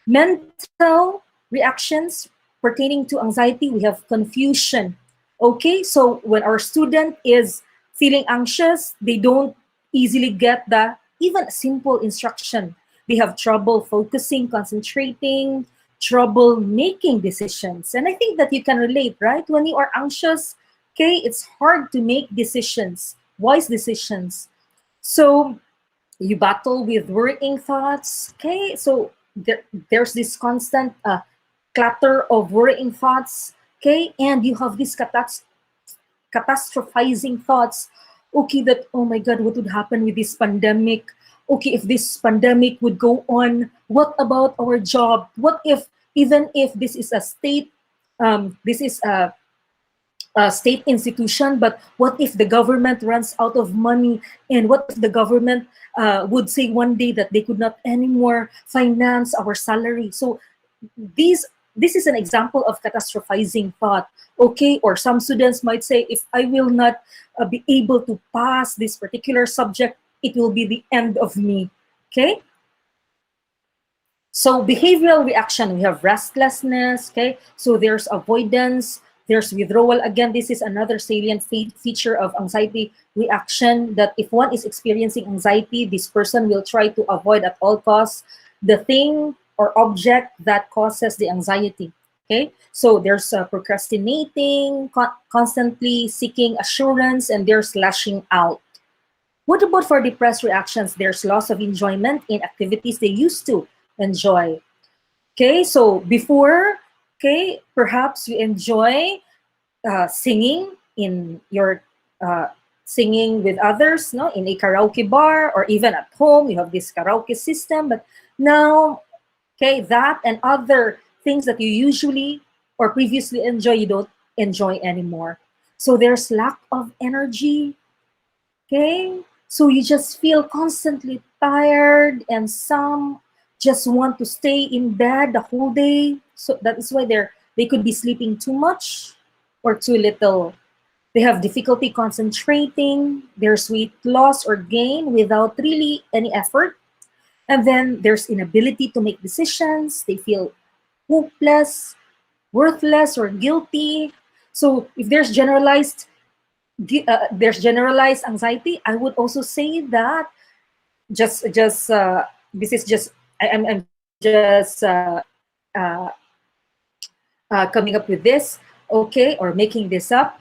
Mental reactions pertaining to anxiety, we have confusion, okay? So when our student is feeling anxious, they don't easily get the even simple instruction. They have trouble focusing, concentrating, trouble making decisions. And I think that you can relate, right? When you are anxious, okay, it's hard to make decisions, wise decisions. So you battle with worrying thoughts, okay? So there's this constant clutter of worrying thoughts, okay? And you have this catastrophizing thoughts, okay, that, oh my God, what would happen with this pandemic? Okay, if this pandemic would go on, what about our job? What if, even if this is a state, this is a state institution, but what if the government runs out of money? And what if the government would say one day that they could not anymore finance our salary? So these this is an example of catastrophizing thought, okay? Or some students might say, if I will not be able to pass this particular subject, it will be the end of me, okay? So behavioral reaction, we have restlessness, okay? So there's avoidance, there's withdrawal. Again, this is another salient feature of anxiety reaction, that if one is experiencing anxiety, this person will try to avoid at all costs the thing or object that causes the anxiety, okay? So there's procrastinating, constantly seeking assurance, and there's lashing out. What about for depressed reactions? There's loss of enjoyment in activities they used to enjoy. Okay, so before, okay, perhaps you enjoy singing in your singing with others, no, in a karaoke bar, or even at home, you have this karaoke system. But now, okay, that and other things that you usually or previously enjoy, you don't enjoy anymore. So there's lack of energy, okay? So you just feel constantly tired, and some just want to stay in bed the whole day. So that is why they could be sleeping too much or too little. They have difficulty concentrating. There's weight loss or gain without really any effort. And then there's inability to make decisions. They feel hopeless, worthless, or guilty. So if there's generalized anxiety, I would also say that just this is just I'm just coming up with this. okay, or making this up.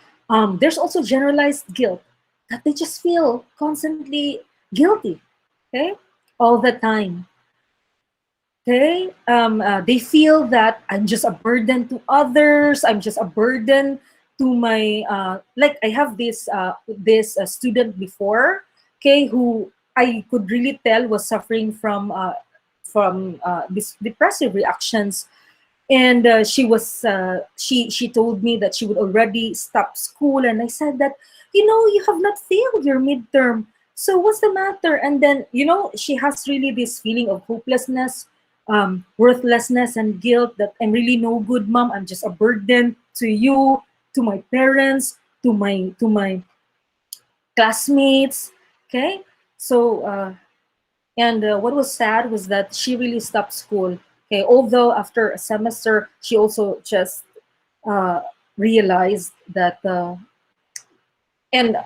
There's also generalized guilt that they just feel constantly guilty, okay, all the time. Okay, they feel that I'm just a burden to others. I'm just a burden to my like I have this student before, okay, who I could really tell was suffering from this depressive reactions, and she told me that she would already stop school, and I said that, you have not failed your midterm, so what's the matter? And then, she has really this feeling of hopelessness, worthlessness, and guilt, that I'm really no good, mom. I'm just a burden to you, to my parents, to my classmates. Okay, so and what was sad was that she really stopped school. Okay, although after a semester, she also just uh, realized that, and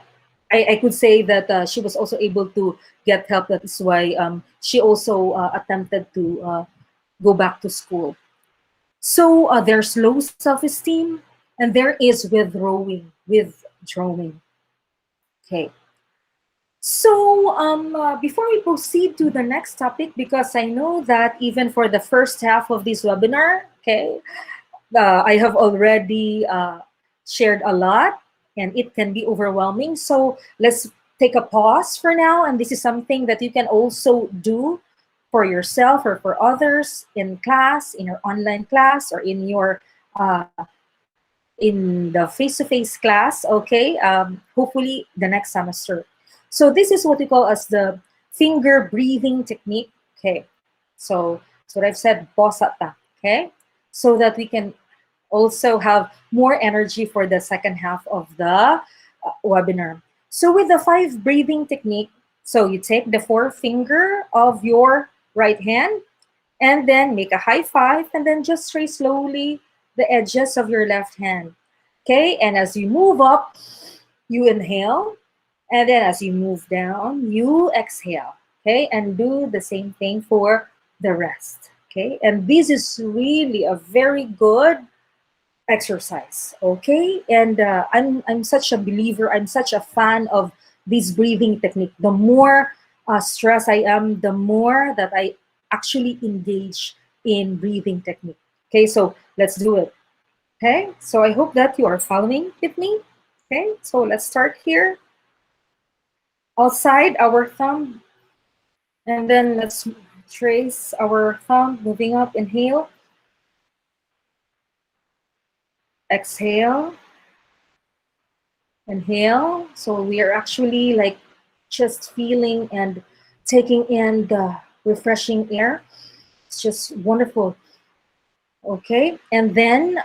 I could say that she was also able to get help. That is why she also attempted to go back to school. So there's low self-esteem, and there is withdrawing. Okay. So, before we proceed to the next topic, because I know that even for the first half of this webinar, okay, I have already shared a lot and it can be overwhelming. So, let's take a pause for now. And this is something that you can also do for yourself or for others in class, in your online class, or in your in the face-to-face class, okay, hopefully the next semester. So this is what we call as the finger breathing technique, okay. So what I've said, posata, okay, so that we can also have more energy for the second half of the webinar. So with the 5 breathing technique, so you take the forefinger of your right hand and then make a high five, and then just trace slowly the edges of your left hand. Okay, and as you move up, you inhale, and then as you move down, you exhale. Okay, and do the same thing for the rest. Okay, and this is really a very good exercise. Okay, and I'm such a believer, I'm such a fan of this breathing technique. The more stressed I am, the more that I actually engage in breathing technique. Okay, so let's do it. Okay, so I hope that you are following with me. Okay, so let's start here. Outside our thumb, and then let's trace our thumb moving up. Inhale, exhale, inhale. So we are actually like just feeling and taking in the refreshing air. It's just wonderful. Okay, and then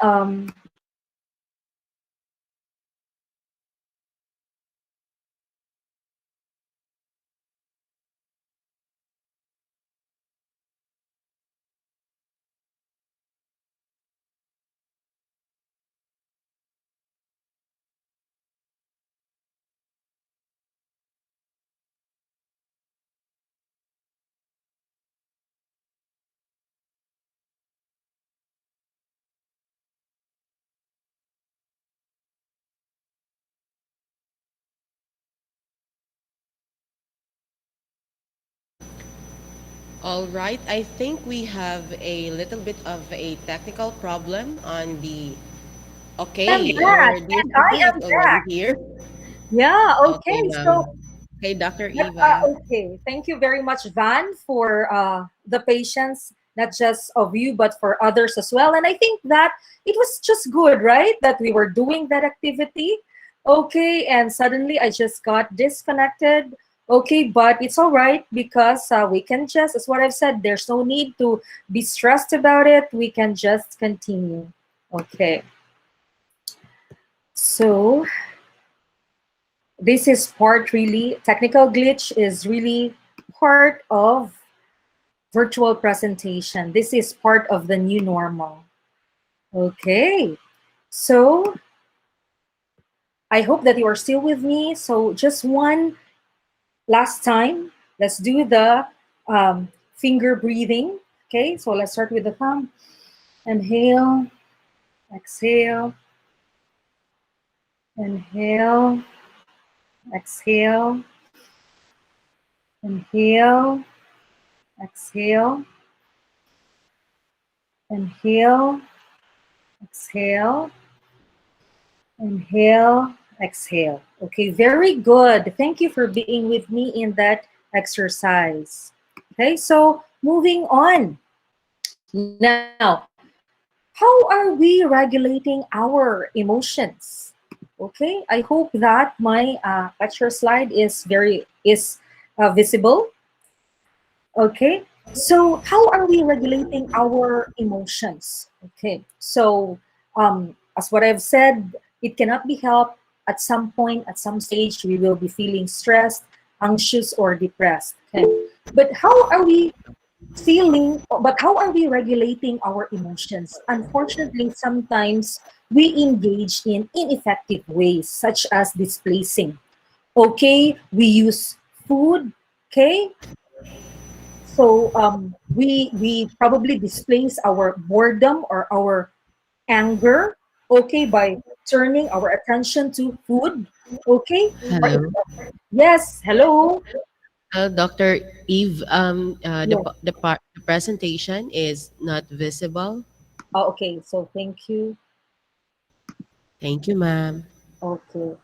All right, I think we have a little bit of a technical problem on the. I'm Okay, back, our dear and I speaker is am already back. here. Yeah, Okay, okay. So ma'am. Okay, Dr. but, Eva. okay, thank you very much, Van, for the patience, not just of you, but for others as well. And I think that it was just good, right? That we were doing that activity. Okay, and suddenly I just got disconnected. Okay, but it's all right because we can just, as what I've said, there's no need to be stressed about it. We can just continue. Okay, so this is part really, technical glitch is really part of virtual presentation. This is part of the new normal. Okay, so I hope that you are still with me. So just one last time, let's do the finger breathing. Okay, so let's start with the thumb. Inhale, exhale, Inhale, exhale, inhale, exhale, inhale, exhale, inhale, exhale. Okay, very good. Thank you for being with me in that exercise. Okay, so moving on. Now, how are we regulating our emotions? Okay, I hope that my lecture slide is visible. Okay, so how are we regulating our emotions? Okay, so as what I've said, it cannot be helped. At some point, at some stage, we will be feeling stressed, anxious, or depressed. Okay, but how are we regulating our emotions? Unfortunately, sometimes we engage in ineffective ways, such as displacing. Okay, we use food. Okay, so we probably displace our boredom or our anger. Okay, by turning our attention to food. Okay, or if, Hello. yes, hello. Dr. Eve, Yes. the presentation is not visible. Oh, okay, so thank you. Thank you, ma'am. Okay.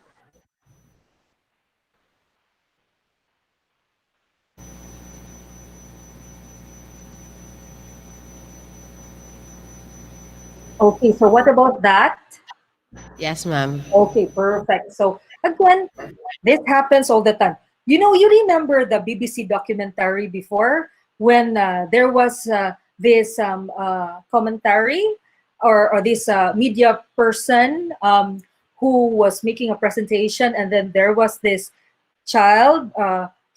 Okay, so what about that? Yes, ma'am. Okay, perfect. So again, this happens all the time. You remember the BBC documentary before when there was this commentary or this media person who was making a presentation, and then there was this child,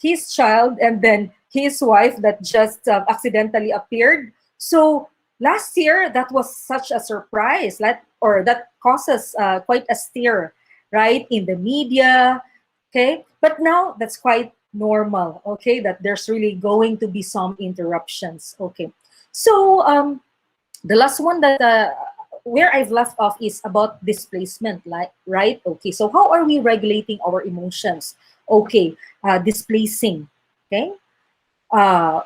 his child, and then his wife that just accidentally appeared. So last year, that was such a surprise, that causes quite a stir, right, in the media. Okay, but now that's quite normal. Okay, that there's really going to be some interruptions. Okay, so the last one that where I've left off is about displacement, like, right? Okay, so how are we regulating our emotions? Okay, displacing. Okay,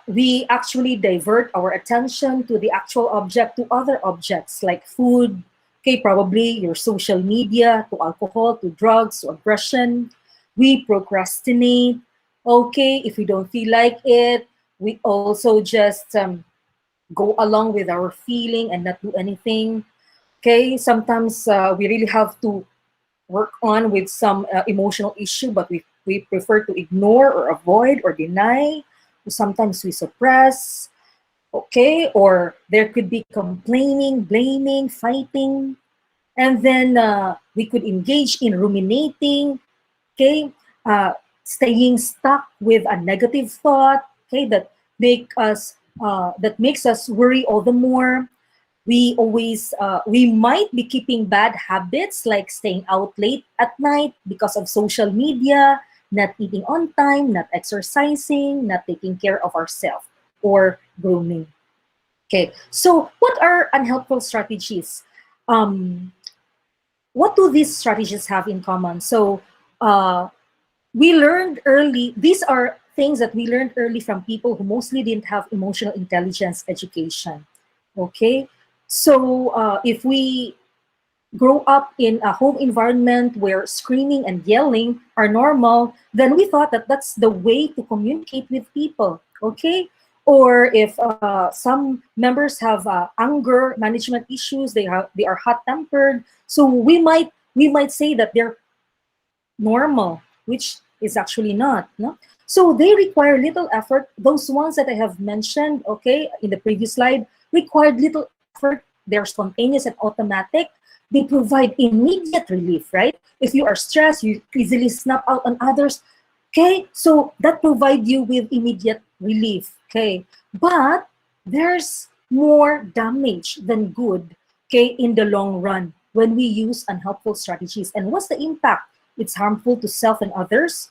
we actually divert our attention to the actual object to other objects like food. Okay, probably your social media, to alcohol, to drugs, to aggression. We procrastinate. Okay, if we don't feel like it, we also just go along with our feeling and not do anything. Okay, sometimes we really have to work on with some emotional issue, but we prefer to ignore or avoid or deny. Sometimes we suppress. Okay, or there could be complaining, blaming, fighting, and then we could engage in ruminating. Okay, staying stuck with a negative thought. Okay, that makes us worry all the more. We might be keeping bad habits like staying out late at night because of social media, not eating on time, not exercising, not taking care of ourselves, or grooming. Okay, so what are unhelpful strategies? um, what do these strategies have in common? So uh, we learned early, these are things that we learned early from people who mostly didn't have emotional intelligence education. Okay, so if we grow up in a home environment where screaming and yelling are normal, then we thought that that's the way to communicate with people. Okay, or if some members have anger management issues, they are hot tempered, so we might say that they're normal, which is actually not. No? So they require little effort. Those ones that I have mentioned, okay, in the previous slide, required little effort. They're spontaneous and automatic. They provide immediate relief, right? If you are stressed, you easily snap out on others. Okay, so that provide you with immediate relief. Okay, but there's more damage than good. Okay, in the long run when we use unhelpful strategies. And what's the impact? It's harmful to self and others.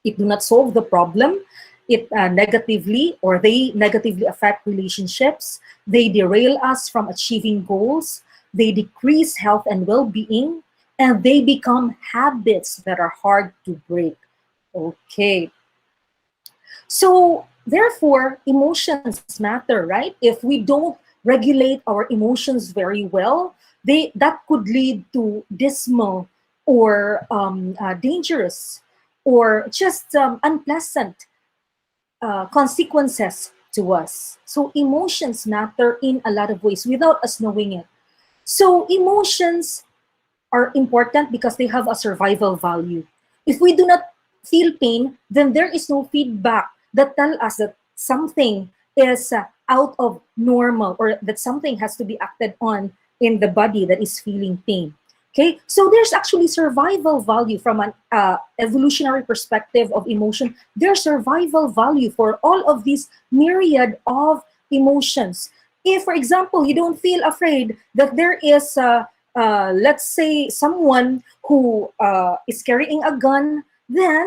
It do not solve the problem. It they negatively affect relationships. They derail us from achieving goals. They decrease health and well-being. and they become habits that are hard to break. Okay. So therefore, emotions matter, right? If we don't regulate our emotions very well, that could lead to dismal or dangerous or just unpleasant consequences to us. So emotions matter in a lot of ways without us knowing it. So emotions are important because they have a survival value. If we do not feel pain, then there is no feedback that tell us that something is out of normal or that something has to be acted on in the body that is feeling pain. Okay, so there's actually survival value from an evolutionary perspective of emotion. There's survival value for all of these myriad of emotions. If, for example, you don't feel afraid that there is let's say someone who is carrying a gun, then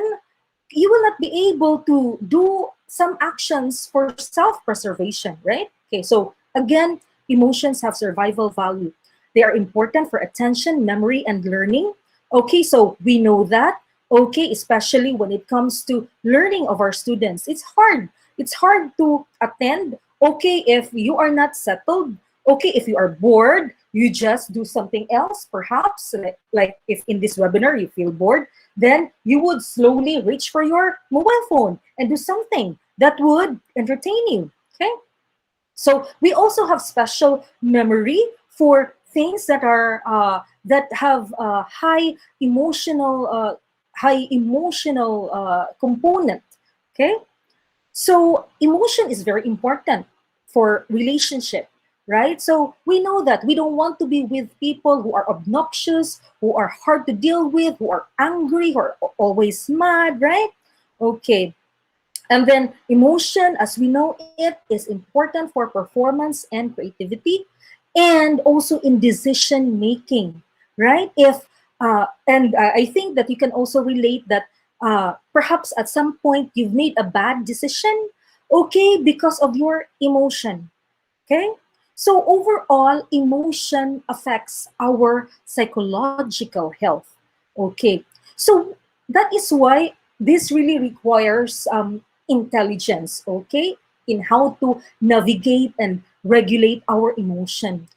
you will not be able to do some actions for self-preservation, right? Okay, so again, emotions have survival value. They are important for attention, memory, and learning. Okay, so we know that. Okay, especially when it comes to learning of our students. It's hard. It's hard to attend. Okay, if you are not settled. Okay, if you are bored, you just do something else, perhaps. Like if in this webinar you feel bored, then you would slowly reach for your mobile phone and do something that would entertain you. Okay, so we also have special memory for things that are that have high emotional component. Okay, so emotion is very important for relationship, right? So we know that we don't want to be with people who are obnoxious, who are hard to deal with, who are angry, who are always mad, right? Okay. And then emotion, as we know it, is important for performance and creativity, and also in decision making, right? If and I think that you can also relate that perhaps at some point you've made a bad decision, okay, because of your emotion. Okay, so overall, emotion affects our psychological health. Okay, so that is why this really requires intelligence, okay, in how to navigate and regulate our emotion.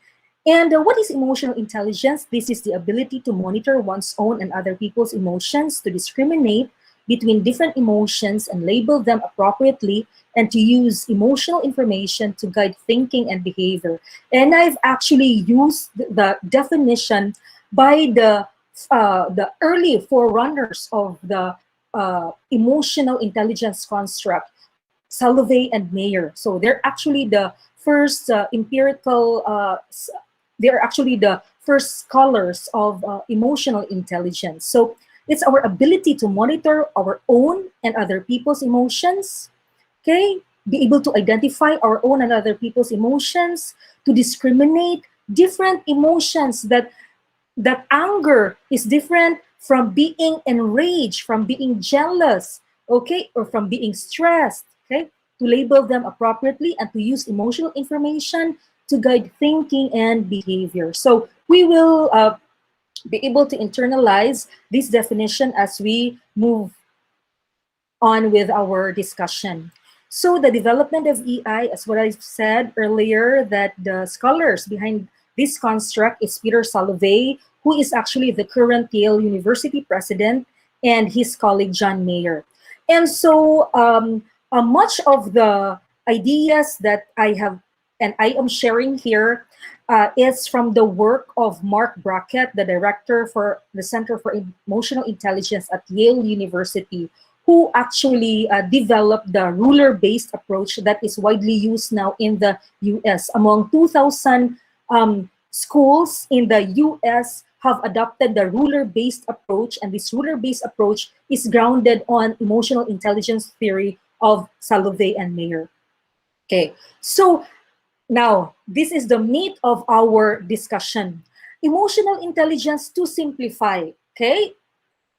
And what is emotional intelligence? This is the ability to monitor one's own and other people's emotions, to discriminate between different emotions and label them appropriately, and to use emotional information to guide thinking and behavior. And I've actually used the definition by the early forerunners of the emotional intelligence construct, Salovey and Mayer. So they're actually the first they're actually the first scholars of emotional intelligence. So it's our ability to monitor our own and other people's emotions, okay? Be able to identify our own and other people's emotions, to discriminate different emotions, that anger is different from being enraged, from being jealous, okay, or from being stressed, okay, to label them appropriately and to use emotional information to guide thinking and behavior. So we will be able to internalize this definition as we move on with our discussion. So the development of EI, as what I said earlier, that the scholars behind this construct is Peter Salovey, who is actually the current Yale University president, and his colleague John Mayer. And so much of the ideas that I have and I am sharing here is from the work of Mark Brackett, the director for the Center for Emotional Intelligence at Yale University, who actually developed the ruler-based approach that is widely used now in the US. Among 2,000 schools in the US have adopted the ruler-based approach, and this ruler-based approach is grounded on emotional intelligence theory of Salovey and Mayer. Okay, so now this is the meat of our discussion. Emotional intelligence to simplify, okay?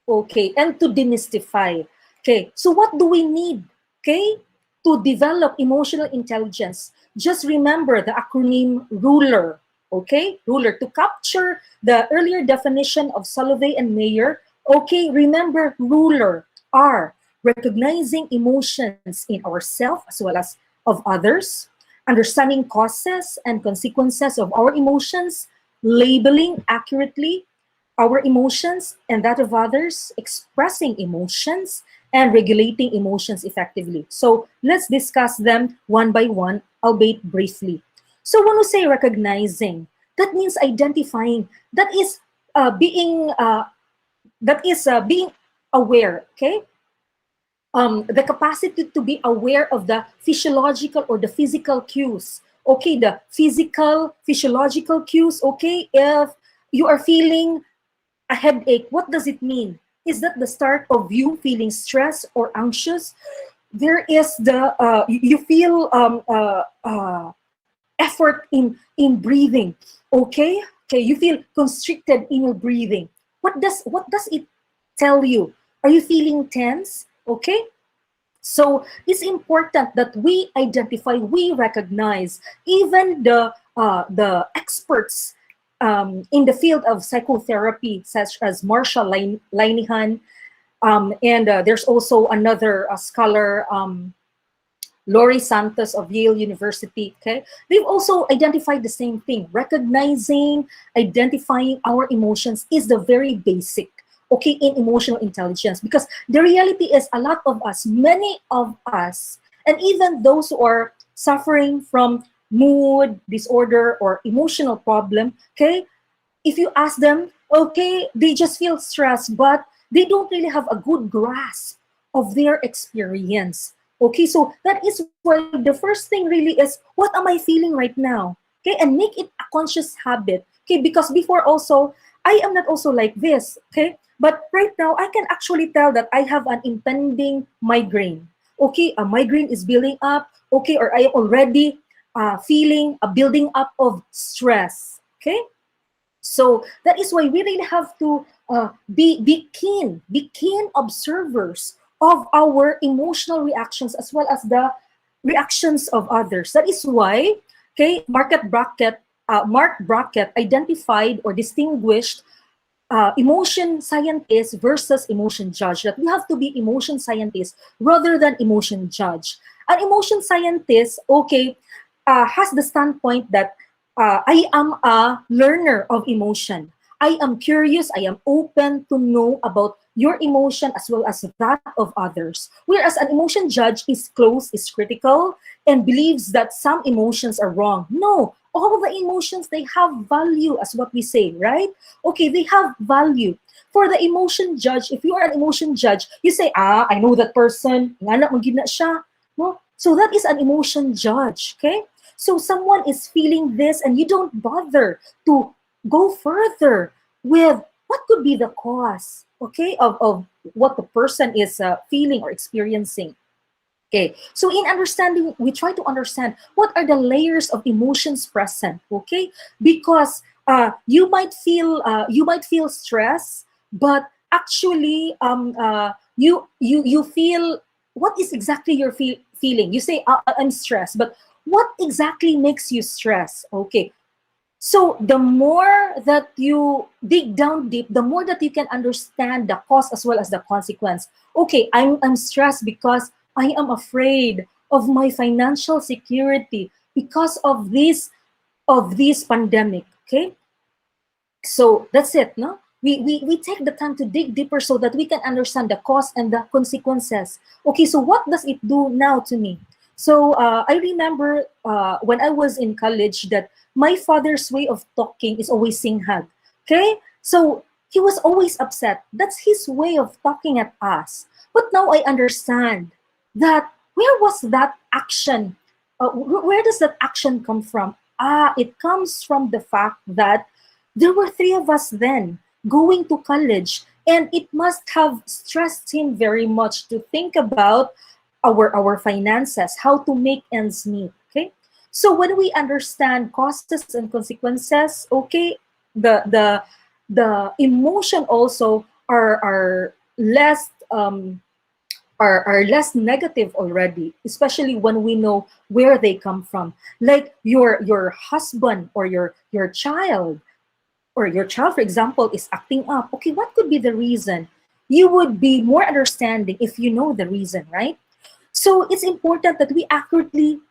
Okay, and to demystify. Okay, so what do we need, okay, to develop emotional intelligence? Just remember the acronym RULER, Okay, ruler. To capture the earlier definition of Salovey and Mayer, okay, remember ruler, R, recognizing emotions in ourselves as well as of others, understanding causes and consequences of our emotions, labeling accurately our emotions and that of others, expressing emotions, and regulating emotions effectively. So let's discuss them one by one, albeit briefly. So when we say recognizing, that means identifying. That is being aware. Okay, the capacity to be aware of the physiological or the physical cues. Okay, the physiological cues. Okay, if you are feeling a headache, what does it mean? Is that the start of you feeling stressed or anxious? There is the you feel effort in breathing. Okay, okay, you feel constricted in your breathing. What does it tell you? Are you feeling tense? Okay, so it's important that we identify, we recognize, even the experts in the field of psychotherapy, such as Marshall Linehan, and there's also another scholar, Laurie Santos of Yale University. Okay, they've also identified the same thing. Recognizing, identifying our emotions is the very basic, okay, in emotional intelligence, because the reality is a lot of us, many of us, and even those who are suffering from mood disorder or emotional problem, okay, if you ask them, okay, they just feel stressed, but they don't really have a good grasp of their experience. Okay, so that is why the first thing really is, what am I feeling right now? Okay, and make it a conscious habit. Okay, because before also, I am not also like this. Okay, but right now I can actually tell that I have an impending migraine. Okay, a migraine is building up. Okay, or I am already feeling a building up of stress. Okay, so that is why we really have to be keen observers of our emotional reactions as well as the reactions of others. That is why, okay, Mark Brackett identified or distinguished emotion scientist versus emotion judge. That we have to be emotion scientist rather than emotion judge. An emotion scientist, okay, has the standpoint that I am a learner of emotion. I am curious, I am open to know about your emotion as well as that of others. Whereas an emotion judge is close, is critical, and believes that some emotions are wrong. No, all the emotions, they have value, as what we say, right? Okay, they have value. For the emotion judge, if you are an emotion judge, you say, I know that person, nga na, magina siya. No? So that is an emotion judge, okay? So someone is feeling this and you don't bother to go further with what could be the cause, okay, of what the person is feeling or experiencing. Okay, so in understanding, we try to understand what are the layers of emotions present. Okay, because you might feel stress, but actually you feel, what is exactly your feeling? You say, I'm stressed, but what exactly makes you stress? Okay, so the more that you dig down deep, the more that you can understand the cause as well as the consequence. Okay, I'm stressed because I am afraid of my financial security because of this pandemic. Okay, so that's it, no? We take the time to dig deeper so that we can understand the cause and the consequences. Okay, so what does it do now to me? So I remember when I was in college that my father's way of talking is always singhag. Okay, so he was always upset. That's his way of talking at us. But now I understand that where was that action? Where does that action come from? It comes from the fact that there were three of us then going to college, and it must have stressed him very much to think about our finances, how to make ends meet. Okay, so when we understand causes and consequences, okay, the emotion also are less are less negative already, especially when we know where they come from. Like your husband or your child, for example, is acting up. Okay, what could be the reason? You would be more understanding if you know the reason, right? So it's important that we accurately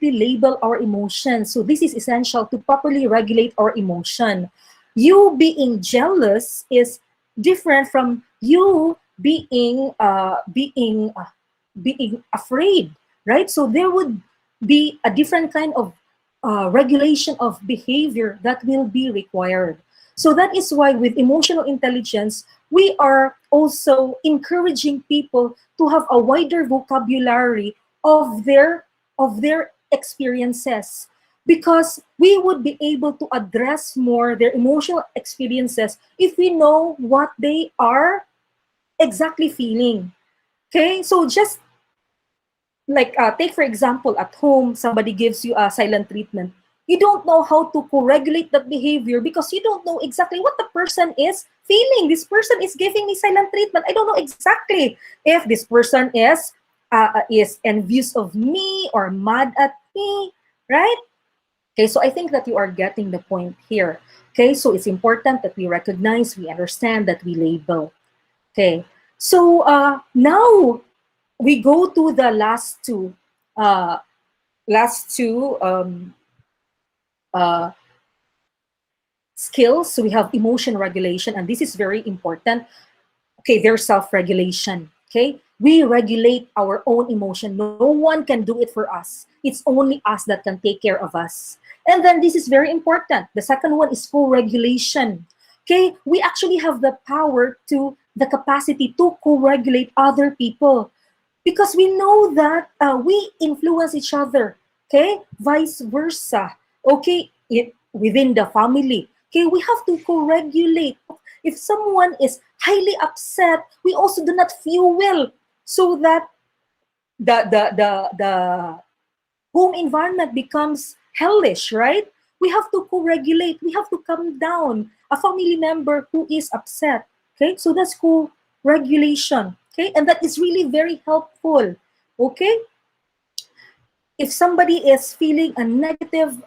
label our emotions. So this is essential to properly regulate our emotion. You being jealous is different from you being afraid, right? So there would be a different kind of regulation of behavior that will be required. So that is why with emotional intelligence, we are also encouraging people to have a wider vocabulary of their experiences, because we would be able to address more their emotional experiences if we know what they are exactly feeling. Okay, so just like take for example, at home somebody gives you a silent treatment. You don't know how to co-regulate that behavior because you don't know exactly what the person is feeling. This person is giving me silent treatment. I don't know exactly if this person is envious of me or mad at me, right? Okay, so I think that you are getting the point here. Okay, so it's important that we recognize, we understand, that we label. Okay, so now we go to the uh, last two uh, skills. So we have emotion regulation, and this is very important. Okay, there's self-regulation. Okay, we regulate our own emotion. No one can do it for us. It's only us that can take care of us. And then this is very important. The second one is co-regulation. Okay, we actually have the power to the capacity to co-regulate other people, because we know that we influence each other. Okay, vice versa. Okay, within the family. Okay, we have to co-regulate. If someone is highly upset, we also do not fuel so that the home environment becomes hellish, right? We have to co-regulate. We have to calm down a family member who is upset. Okay, so that's co-regulation. Okay, and that is really very helpful. Okay, if somebody is feeling a negative,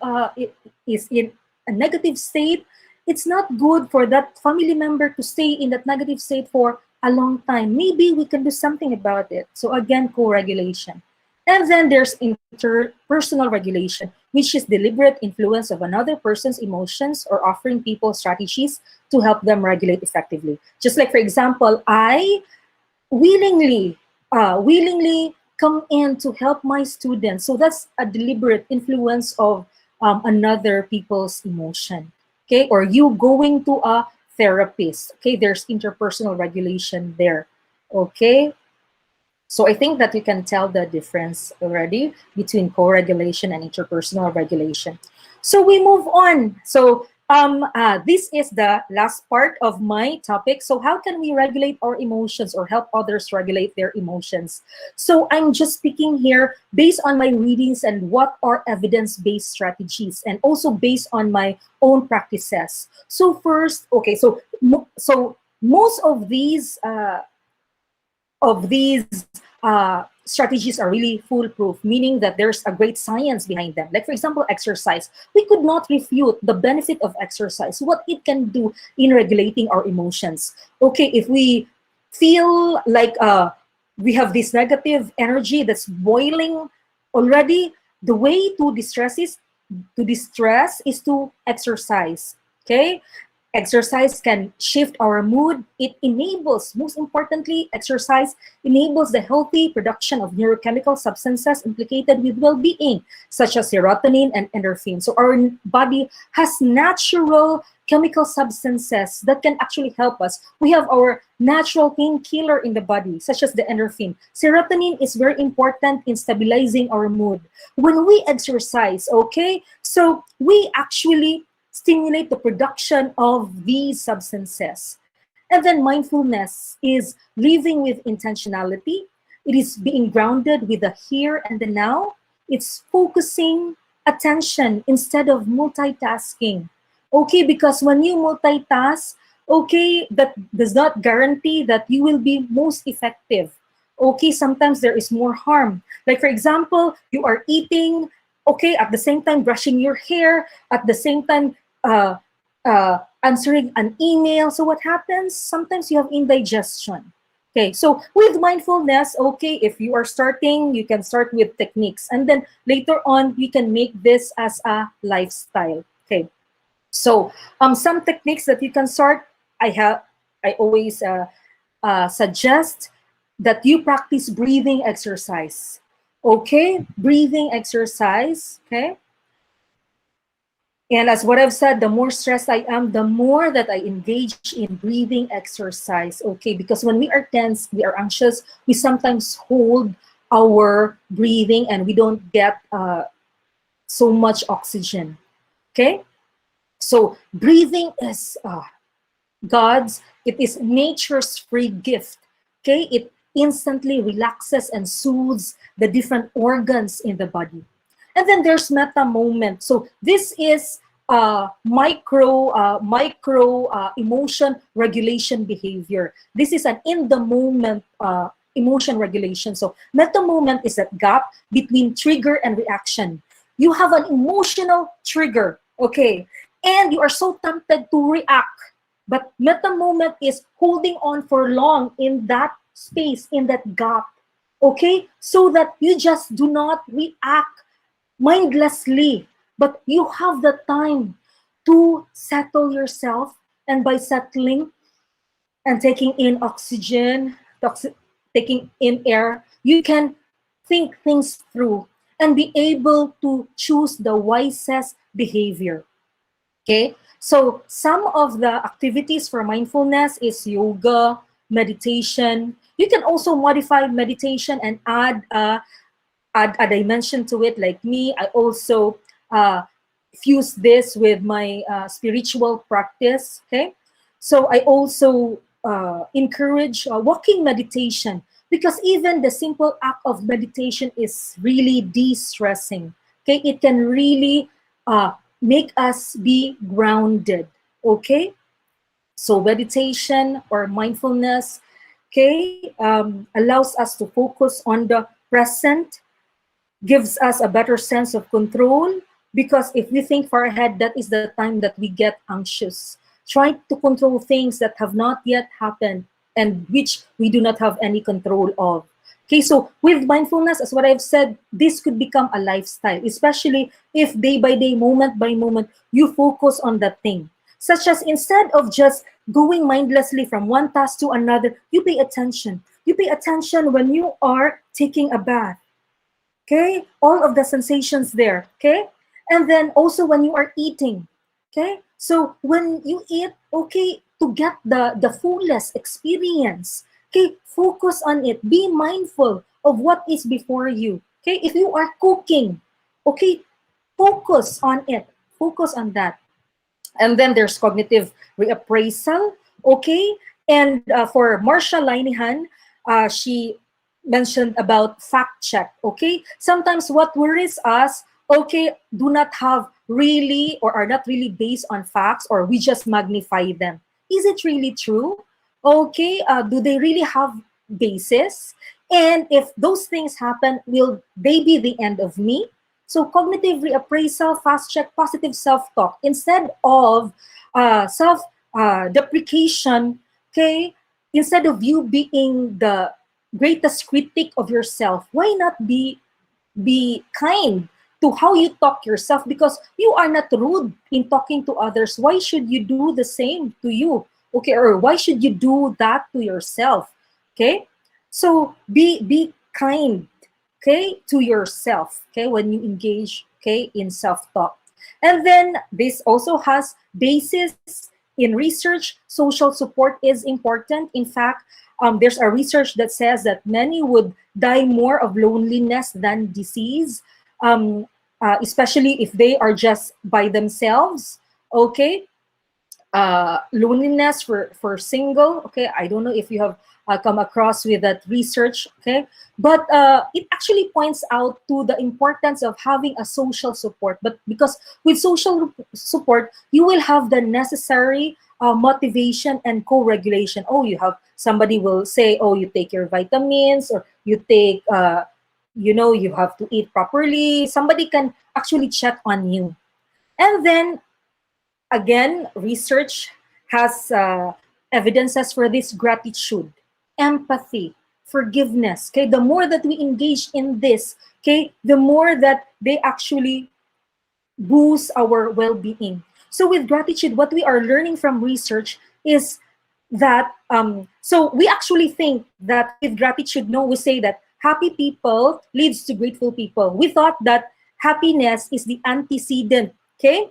is in a negative state, it's not good for that family member to stay in that negative state for a long time. Maybe we can do something about it. So again, co-regulation. And then there's interpersonal regulation, which is deliberate influence of another person's emotions or offering people strategies to help them regulate effectively. Just like, for example, I willingly come in to help my students. So that's a deliberate influence of another people's emotion. Okay, or you going to a therapist. Okay, there's interpersonal regulation there. Okay, so I think that you can tell the difference already between co-regulation and interpersonal regulation. So we move on. So this is the last part of my topic. So how can we regulate our emotions or help others regulate their emotions? So I'm just speaking here based on my readings and what are evidence-based strategies, and also based on my own practices. So first, okay, so most of these strategies are really foolproof, meaning that there's a great science behind them. Like, for example, exercise. We could not refute the benefit of exercise, what it can do in regulating our emotions. Okay, if we feel like we have this negative energy that's boiling already, the way to distress is to exercise. Okay, exercise can shift our mood. It enables, most importantly, exercise enables the healthy production of neurochemical substances implicated with well-being, such as serotonin and endorphin. So our body has natural chemical substances that can actually help us. We have our natural painkiller in the body, such as the endorphin. Serotonin is very important in stabilizing our mood. When we exercise, okay, so we actually stimulate the production of these substances. And then mindfulness is living with intentionality. It is being grounded with the here and the now. It's focusing attention instead of multitasking. Okay, because when you multitask, okay, that does not guarantee that you will be most effective. okay, sometimes there is more harm. Like for example, you are eating, okay, at the same time brushing your hair, at the same time answering an email. So what happens? Sometimes you have indigestion. Okay, so with mindfulness, okay, if you are starting, you can start with techniques, and then later on, you can make this as a lifestyle. Okay, so some techniques that you can start, I always suggest that you practice breathing exercise. Okay, breathing exercise. Okay, and as what I've said, the more stressed I am, the more that I engage in breathing exercise. Okay, because when we are tense, we are anxious, we sometimes hold our breathing and we don't get so much oxygen. Okay, so breathing is God's, it is nature's free gift. Okay, it instantly relaxes and soothes the different organs in the body. And then there's meta moment. So this is micro emotion regulation behavior. This is an in the moment emotion regulation. So meta moment is that gap between trigger and reaction. You have an emotional trigger, okay, and you are so tempted to react, but meta moment is holding on for long in that space, in that gap, okay? So that you just do not react mindlessly, but you have the time to settle yourself. And by settling and taking in oxygen, taking in air, you can think things through and be able to choose the wisest behavior. Okay, so some of the activities for mindfulness is yoga, meditation. You can also modify meditation and add a dimension to it. Like me, I also fuse this with my spiritual practice. Okay, so I also encourage walking meditation, because even the simple act of meditation is really de-stressing. Okay, it can really make us be grounded. Okay, so meditation or mindfulness, okay, allows us to focus on the present, gives us a better sense of control, because if we think far ahead, that is the time that we get anxious, trying to control things that have not yet happened and which we do not have any control of. Okay, so with mindfulness, as what I've said, this could become a lifestyle, especially if day by day, moment by moment, you focus on that thing. Such as instead of just going mindlessly from one task to another, you pay attention. You pay attention when you are taking a bath. Okay, all of the sensations there. Okay, and then also when you are eating. Okay, so when you eat, okay, to get the fullest experience, okay, focus on it, be mindful of what is before you. Okay, if you are cooking, okay, focus on it, focus on that. And then there's cognitive reappraisal. Okay, and for Marcia Linehan, she mentioned about fact check. Okay, sometimes what worries us, okay, do not have really or are not really based on facts, or we just magnify them. Is it really true? Okay, do they really have basis? And if those things happen, will they be the end of me? So cognitive reappraisal, fast check, positive self-talk instead of self deprecation. Okay, instead of you being the greatest critic of yourself, why not be kind to how you talk yourself, because you are not rude in talking to others. Why should you do the same to you? Okay, or why should you do that to yourself? Okay, so be kind, okay, to yourself, okay, when you engage, okay, in self-talk. And then this also has basis in research. Social support is important. In fact, there's a research that says that many would die more of loneliness than disease, especially if they are just by themselves. Okay, loneliness for single. Okay, I don't know if you have come across with that research. Okay, but it actually points out to the importance of having a social support. But because with social support, you will have the necessary motivation and co-regulation. Oh, you have somebody will say, oh, you take your vitamins, or you take, you have to eat properly. Somebody can actually check on you. And then again, research has evidences for this: gratitude, empathy, forgiveness. Okay, the more that we engage in this, okay, the more that they actually boost our well-being. So with gratitude, what we are learning from research is that so we actually think that with gratitude, no, we say that happy people leads to grateful people. We thought that happiness is the antecedent. Okay,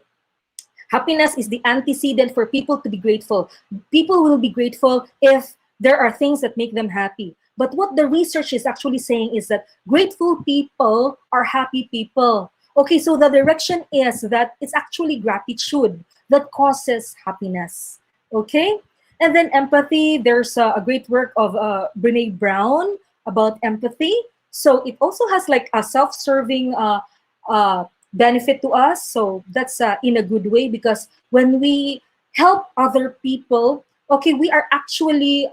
happiness is the antecedent for people to be grateful. People will be grateful if there are things that make them happy. But what the research is actually saying is that grateful people are happy people. Okay, so the direction is that it's actually gratitude that causes happiness. Okay, and then empathy. There's a great work of Brene Brown about empathy. So it also has like a self-serving uh, benefit to us. So that's in a good way, because when we help other people, okay, we are actually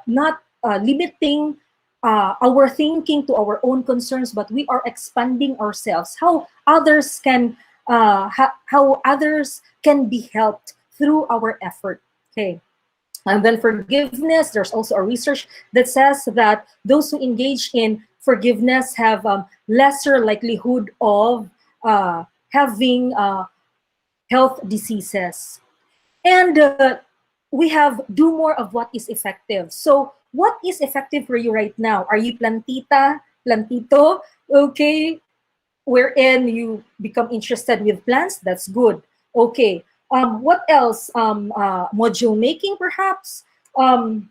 not limiting our thinking to our own concerns, but we are expanding ourselves. How others can be helped through our effort. Okay. And then forgiveness, there's also a research that says that those who engage in forgiveness have lesser likelihood of having health diseases. And we have do more of what is effective. So what is effective for you right now? Are you plantito? Okay, wherein you become interested with plants? That's good. Okay. What else? Module making, perhaps. Um,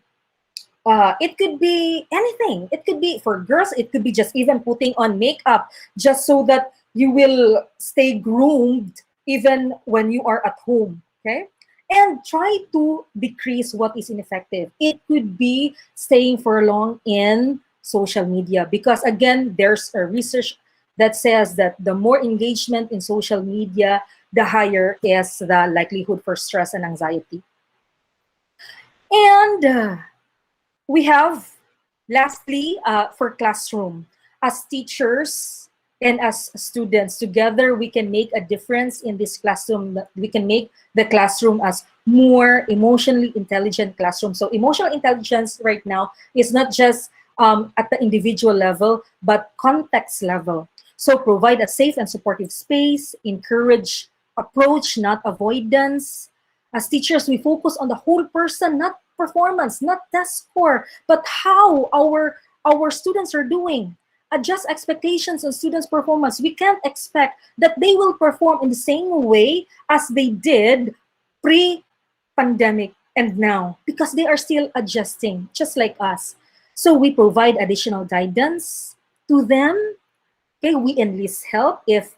it could be anything. It could be for girls. It could be just even putting on makeup, just so that you will stay groomed even when you are at home. Okay, and try to decrease what is ineffective. It could be staying for long in social media, because again, there's a research that says that the more engagement in social media, the higher is the likelihood for stress and anxiety. And we have, lastly, for classroom. As teachers and as students, together we can make a difference in this classroom. We can make the classroom as more emotionally intelligent classroom. So emotional intelligence right now is not just at the individual level, but context level. So provide a safe and supportive space, encourage approach, not avoidance. As teachers, we focus on the whole person, not performance, not test score, but how our students are doing. Adjust expectations on students' performance. We can't expect that they will perform in the same way as they did pre-pandemic and now, because they are still adjusting, just like us. So we provide additional guidance to them. Okay, we enlist help if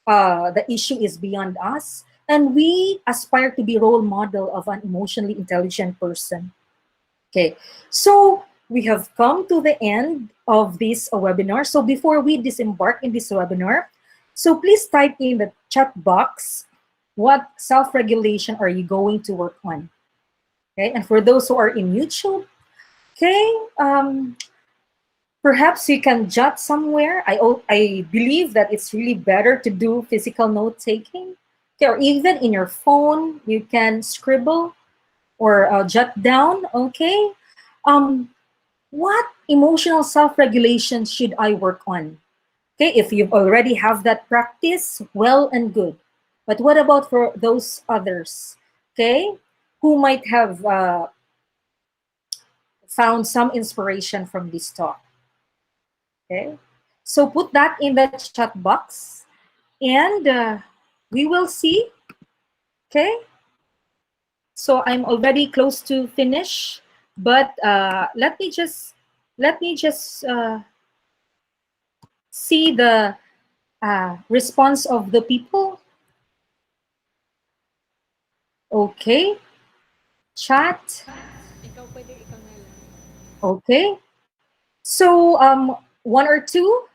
the issue is beyond us, and we aspire to be role model of an emotionally intelligent person. Okay, so we have come to the end of this webinar. So before we disembark in this webinar, so please type in the chat box, what self-regulation are you going to work on? Okay, and for those who are in YouTube, okay, perhaps you can jot somewhere. I believe that it's really better to do physical note taking. Okay, or even in your phone, you can scribble or jot down. Okay, um, what emotional self-regulation should I work on? Okay, if you already have that practice, well and good. But what about for those others? Okay, who might have found some inspiration from this talk? Okay, so put that in the chat box, and we will see. Okay, so I'm already close to finish, but let me just see the response of the people. Okay, chat. Okay, so one or two.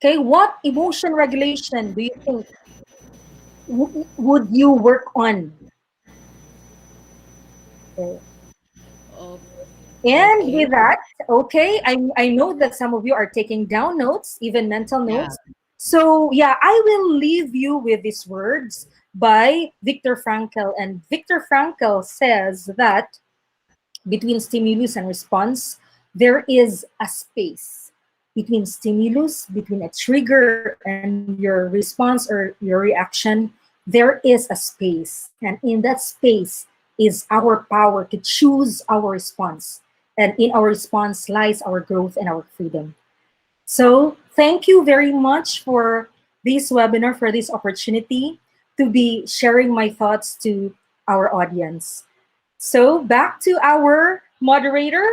Okay, what emotion regulation do you think would you work on? Okay. Oh, And okay. with that, okay, I know that some of you are taking down notes, even mental Yeah. notes. So, yeah, I will leave you with these words by Viktor Frankl. And Viktor Frankl says that between stimulus and response, there is a space between stimulus, between a trigger and your response or your reaction. There is a space. And in that space is our power to choose our response. And in our response lies our growth and our freedom. So, thank you very much for this webinar, for this opportunity to be sharing my thoughts to our audience. So back to our moderator.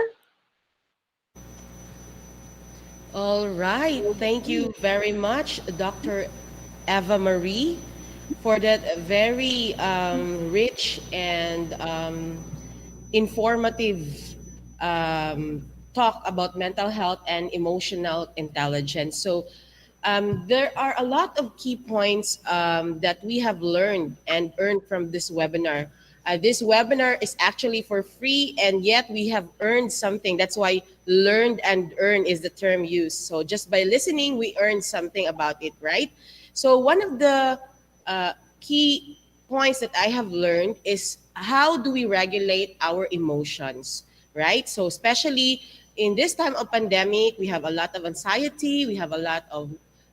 All right. Thank you very much, Dr. Eva Marie, for that very rich and informative talk about mental health and emotional intelligence. So, there are a lot of key points that we have learned and earned from this webinar. This webinar is actually for free, and yet we have earned something. That's why learned and earn is the term used. So, just by listening, we earn something about it, right? So, one of the key points that I have learned is how do we regulate our emotions, right? So especially in this time of pandemic, we have a lot of anxiety, we have a lot of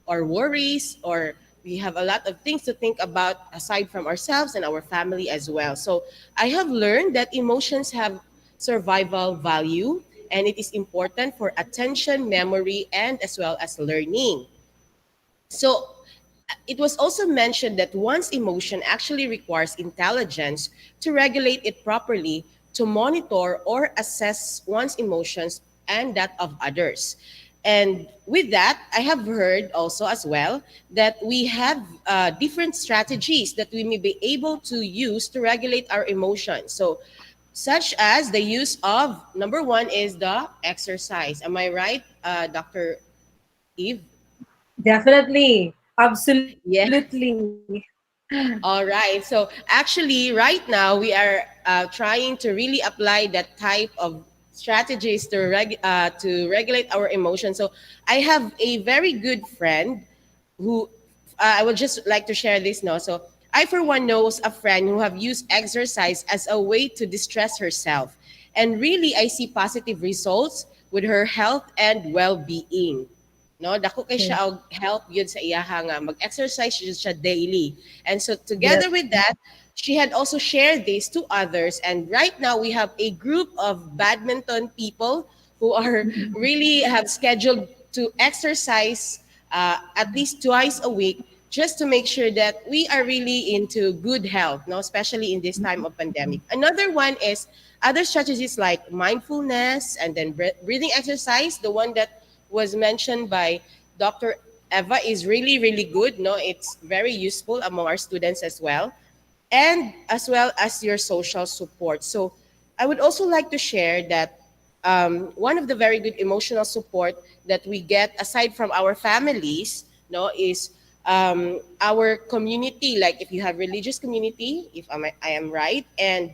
or worries, or we have a lot of things to think about aside from ourselves and our family as well. So I have learned that emotions have survival value, and it is important for attention, memory, and as well as learning. So it was also mentioned that one's emotion actually requires intelligence to regulate it properly, to monitor or assess one's emotions and that of others. And with that, I have heard also as well that we have different strategies that we may be able to use to regulate our emotions. So, such as the use of number one is the exercise. Am I right, Dr. Eve? Definitely. Yeah. Absolutely. All right. So actually, right now we are trying to really apply that type of strategies to regulate our emotions. So I have a very good friend who I would just like to share this now. So I, for one, knows a friend who have used exercise as a way to distress herself, and really I see positive results with her health and well-being. No, dako kay Okay. siya og help yun sa iyaha nga mag-exercise siya daily. And so Yes. together with that, she had also shared this to others. And right now we have a group of badminton people who are really have scheduled to exercise at least twice a week just to make sure that we are really into good health, no, especially in this time of pandemic. Another one is other strategies like mindfulness and then breathing exercise. The one that was mentioned by Dr. Eva is really, really good. No, it's very useful among our students as well, and as well as your social support. So, I would also like to share that one of the very good emotional support that we get aside from our families, no, is our community. Like if you have religious community, if I am right, and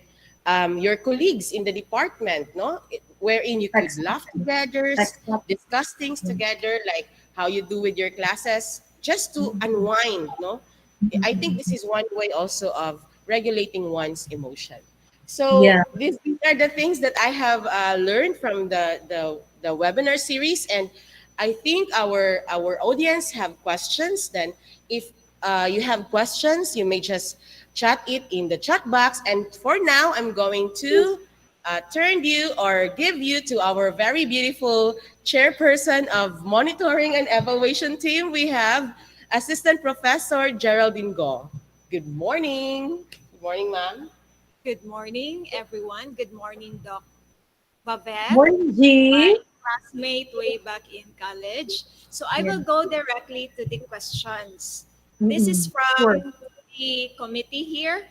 your colleagues in the department, no, wherein you could laugh Exactly. together, Exactly. discuss things together, like how you do with your classes, just to unwind, no. I think this is one way also of regulating one's emotion. Yeah. So these are the things that I have learned from the webinar series, and I think our audience have questions. Then, if you have questions, you may just chat it in the chat box. And for now, I'm going to turn you or give you to our very beautiful chairperson of monitoring and evaluation team. We have Assistant Professor Geraldine Go. Good morning. Good morning, ma'am. Good morning, everyone. Good morning, Doc Babette, Morning, my G. classmate way back in college. So I Yeah. will go directly to the questions. This is Mm-mm. Sure. from the committee here.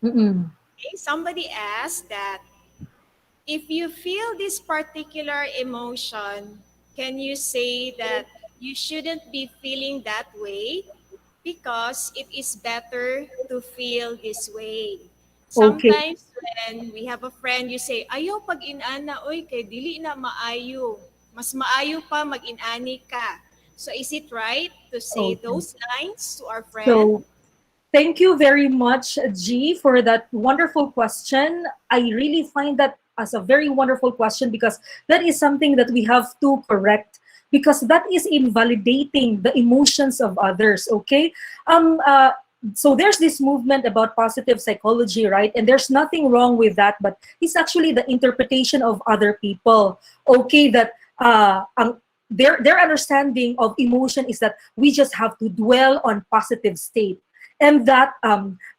Mm-mm. Okay, somebody asked that if you feel this particular emotion, can you say that you shouldn't be feeling that way? because it is better to feel this way. Okay. Sometimes when we have a friend, you say, ayaw pag inana, oy, kay dili na maayo. Mas maayo pa mag inani ka. So is it right to say Okay. those lines to our friend? So thank you very much, G, for that wonderful question. I really find that as a very wonderful question because that is something that we have to correct because that is invalidating the emotions of others. Okay. Um. Uh, so there's this movement about positive psychology, right? And there's nothing wrong with that, but it's actually the interpretation of other people. Okay, that their understanding of emotion is that we just have to dwell on positive state and that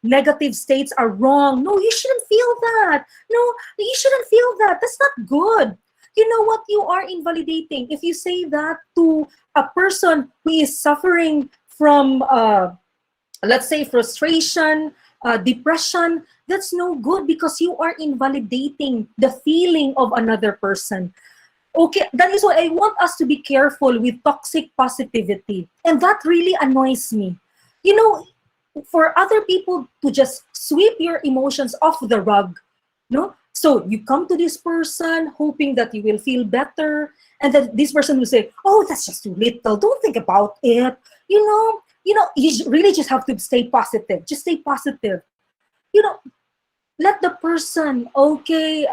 negative states are wrong. No, you shouldn't feel that. No, you shouldn't feel that. That's not good. You know what? You are invalidating. If you say that to a person who is suffering from, let's say, frustration, depression, that's no good because you are invalidating the feeling of another person. Okay, that is why I want us to be careful with toxic positivity. And that really annoys me. You know, for other people to just sweep your emotions off the rug, no? So you come to this person hoping that you will feel better, and then this person will say, "Oh, that's just too little. Don't think about it." You really just have to stay positive. Just stay positive. You know, let the person, okay,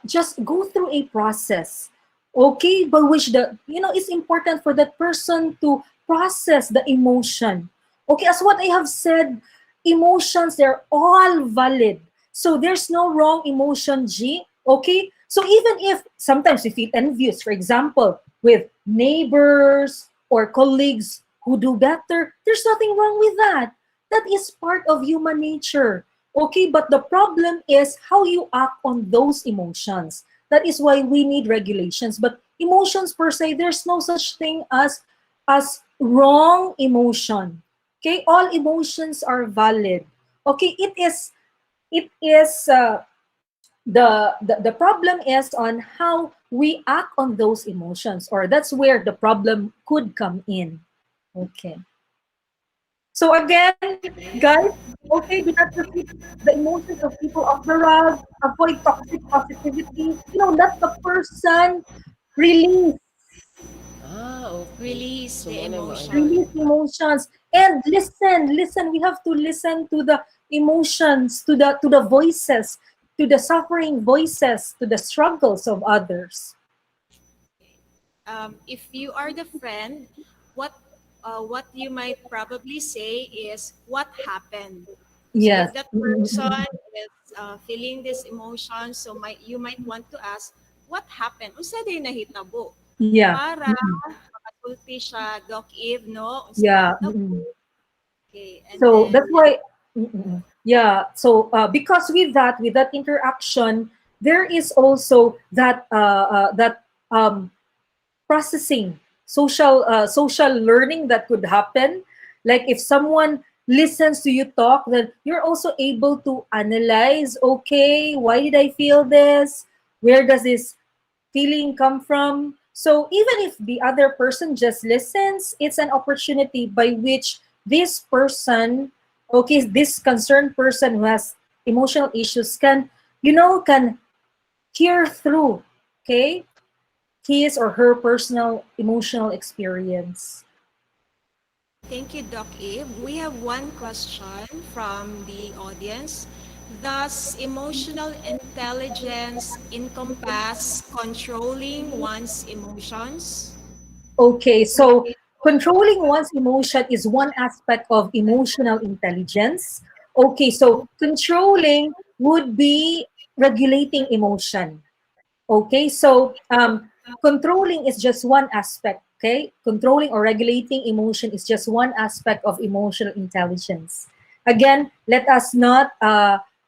just go through a process, okay, by which it's important for that person to process the emotion. Okay, as what I have said, emotions, they're all valid. So there's no wrong emotion, G. Okay, so even if sometimes we feel envious, for example, with neighbors or colleagues who do better, there's nothing wrong with that. That is part of human nature. Okay, but the problem is how you act on those emotions. That is why we need regulations. But emotions per se, there's no such thing as wrong emotion. Okay, all emotions are valid. Okay, it is the problem is on how we act on those emotions, or that's where the problem could come in. Okay. So again, guys, okay, do not repeat the emotions of people off the rug, avoid toxic positivity. Let the person release, Okay. Release So the muna mo emotion. release emotions, and listen. We have to listen to the emotions, to the voices, to the suffering voices, to the struggles of others. If you are the friend, what what you might probably say is what happened. So Yes. if that person Mm-mm. is feeling this emotion, so you might want to ask, what happened? Unsa day nahitabo? Yeah. Para Mm-mm. makasulti siya, Doc Eve, no? Unsa Yeah. nahitabo? Mm-mm. Okay, and So then that's why, yeah. So because with that interaction, there is also that processing, social learning that could happen. Like if someone listens to you talk, then you're also able to analyze. Okay, why did I feel this? Where does this feeling come from? So even if the other person just listens, it's an opportunity by which this person, okay, this concerned person who has emotional issues can hear through, okay, his or her personal emotional experience. thank you, Doc Eve. We have one question from the audience. Does emotional intelligence encompass controlling one's emotions? Okay, so controlling one's emotion is one aspect of emotional intelligence. Okay, so controlling would be regulating emotion. Okay, so controlling is just one aspect. Okay, controlling or regulating emotion is just one aspect of emotional intelligence. Again, let us not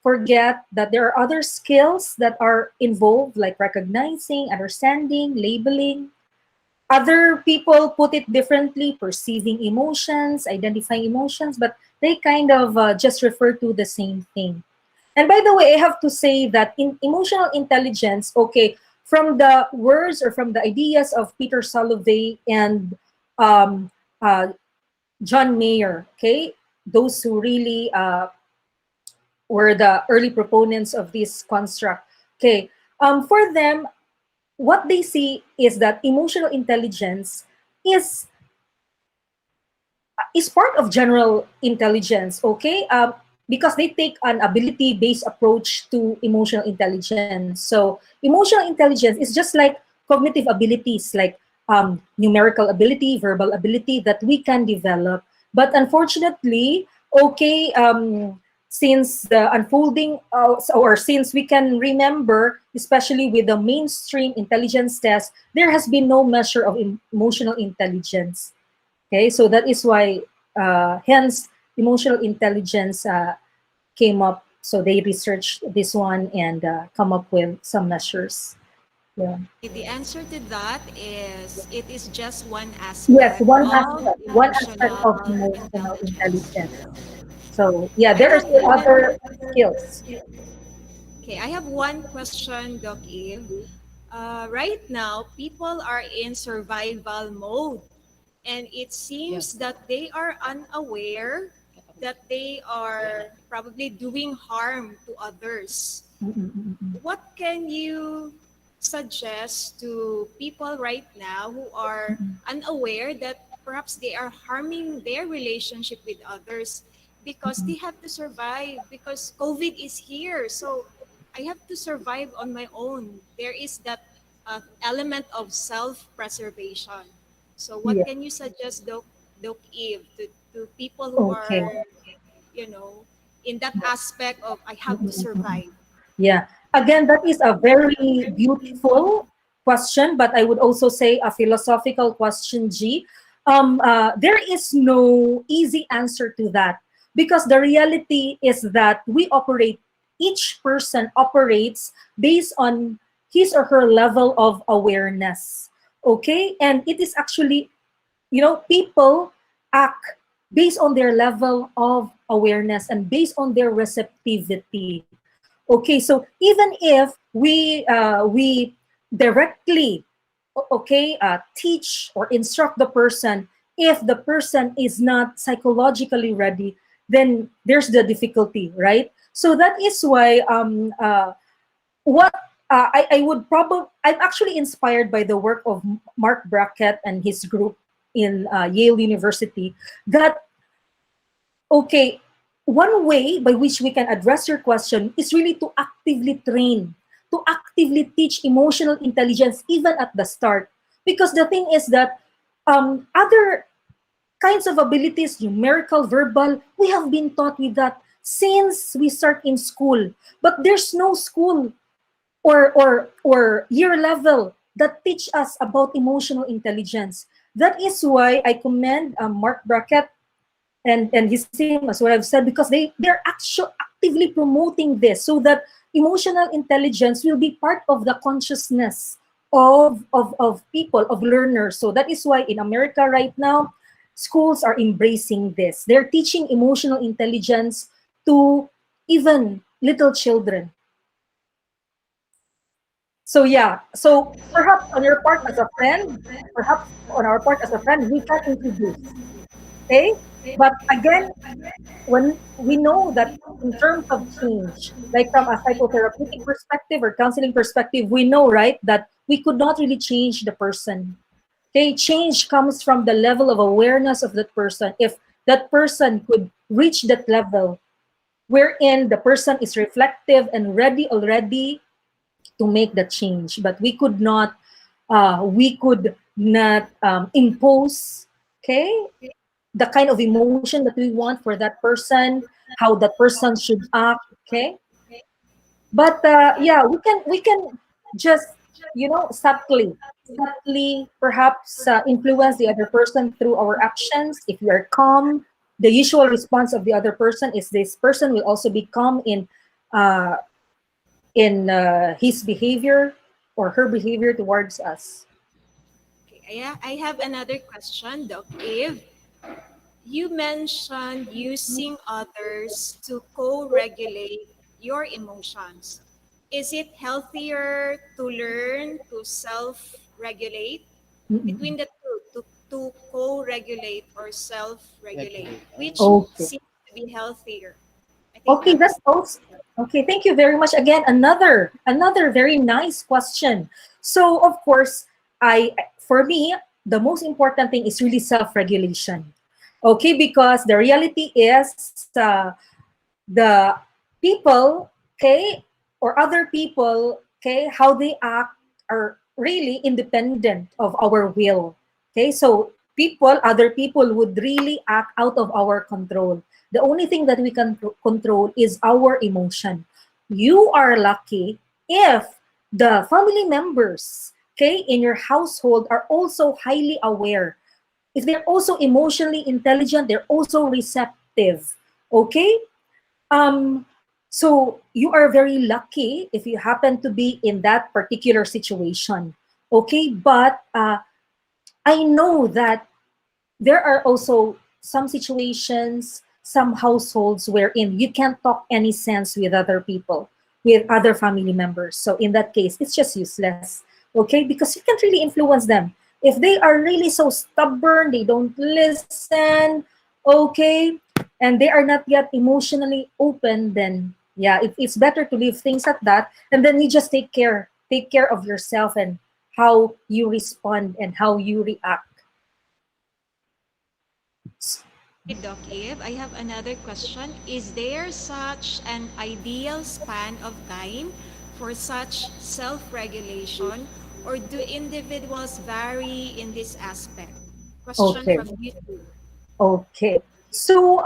forget that there are other skills that are involved, like recognizing, understanding, labeling. Other people put it differently, perceiving emotions, identifying emotions, but they kind of just refer to the same thing. And by the way, I have to say that in emotional intelligence, okay, from the words or from the ideas of Peter Salovey and um, uh, John Mayer, okay, those who really were the early proponents of this construct. Okay, for them, what they see is that emotional intelligence is part of general intelligence, okay? Because they take an ability-based approach to emotional intelligence. So emotional intelligence is just like cognitive abilities, like numerical ability, verbal ability that we can develop. But unfortunately, okay, since the unfolding, or since we can remember, especially with the mainstream intelligence test, there has been no measure of emotional intelligence. Okay, so that is why, hence, emotional intelligence came up. So they researched this one and come up with some measures. Yeah. The answer to that is it is just one Yes, aspect of one aspect of emotional emotional intelligence. intelligence. So yeah, I there are have still one. other skills. Okay, I have one question, Doc Eve. Right now, people are in survival mode, and it seems Yes. that they are unaware that they are probably doing harm to others. Mm, mm, mm, mm, What can you suggest to people right now who are mm, unaware that perhaps they are harming their relationship with others mm, because mm. they have to survive because COVID is here. So I have to survive on my own. There is that element of self-preservation. So what Yeah. can you suggest, Doc Eve, to people who Okay. are, you know, in that aspect of I Mm, have to mm, mm, mm. survive? Yeah. Again, that is a very beautiful question, but I would also say a philosophical question, G. There is no easy answer to that because the reality is that each person operates based on his or her level of awareness. Okay. And it is actually, people act based on their level of awareness and based on their receptivity. Okay, so even if we directly, okay, teach or instruct the person, if the person is not psychologically ready, then there's the difficulty, right? So that is why, what I would probably, I'm actually inspired by the work of Mark Brackett and his group in Yale University. That, okay, one way by which we can address your question is really to actively train, to actively teach emotional intelligence even at the start. Because the thing is that other kinds of abilities, numerical, verbal, we have been taught with that since we start in school. But there's no school or year level that teach us about emotional intelligence. That is why I commend Mark Brackett and his team, as what I've said, because they're actually actively promoting this so that emotional intelligence will be part of the consciousness of people, of learners. So that is why in America right now, schools are embracing this. They're teaching emotional intelligence to even little children. So yeah, so perhaps on your part as a friend, perhaps on our part as a friend, we can introduce. Okay, but again, when we know that in terms of change, like from a psychotherapeutic perspective or counseling perspective, we know, right, that we could not really change the person. Okay, change comes from the level of awareness of that person. If that person could reach that level wherein the person is reflective and ready already to make the change, but we could not impose, okay, the kind of emotion that we want for that person, how that person should act, okay. But yeah, we can just, subtly perhaps influence the other person through our actions. If we are calm, the usual response of the other person is this person will also be calm uh, in his behavior or her behavior towards us. Okay, I have another question, Doc Eve. You mentioned using others to co-regulate your emotions. Is it healthier to learn to self-regulate Mm-mm. between the two, to to co-regulate or self-regulate, Regulate. which Okay. seems to be healthier. I think Okay, that's that's also okay. Thank you very much. Again, another very nice question. So, of course, I for me, the most important thing is really self-regulation. Okay, because the reality is the people, okay, or other people, okay, how they act are really independent of our will. Okay, so other people would really act out of our control. The only thing that we can control is our emotion. You are lucky if the family members, okay, in your household are also highly aware, if they're also emotionally intelligent, they're also receptive. Okay, um, so you are very lucky if you happen to be in that particular situation. Okay, but I know that there are also some situations, some households wherein you can't talk any sense with other people, with other family members. So in that case, it's just useless. Okay, because you can't really influence them. If they are really so stubborn, they don't listen, okay, and they are not yet emotionally open, then yeah, it's better to leave things at that, and then you just take care of yourself and how you respond and how you react. Hey, Doc Eve. I have another question. Is there such an ideal span of time for such self-regulation, or do individuals vary in this aspect? Question Okay. from YouTube. Okay. So,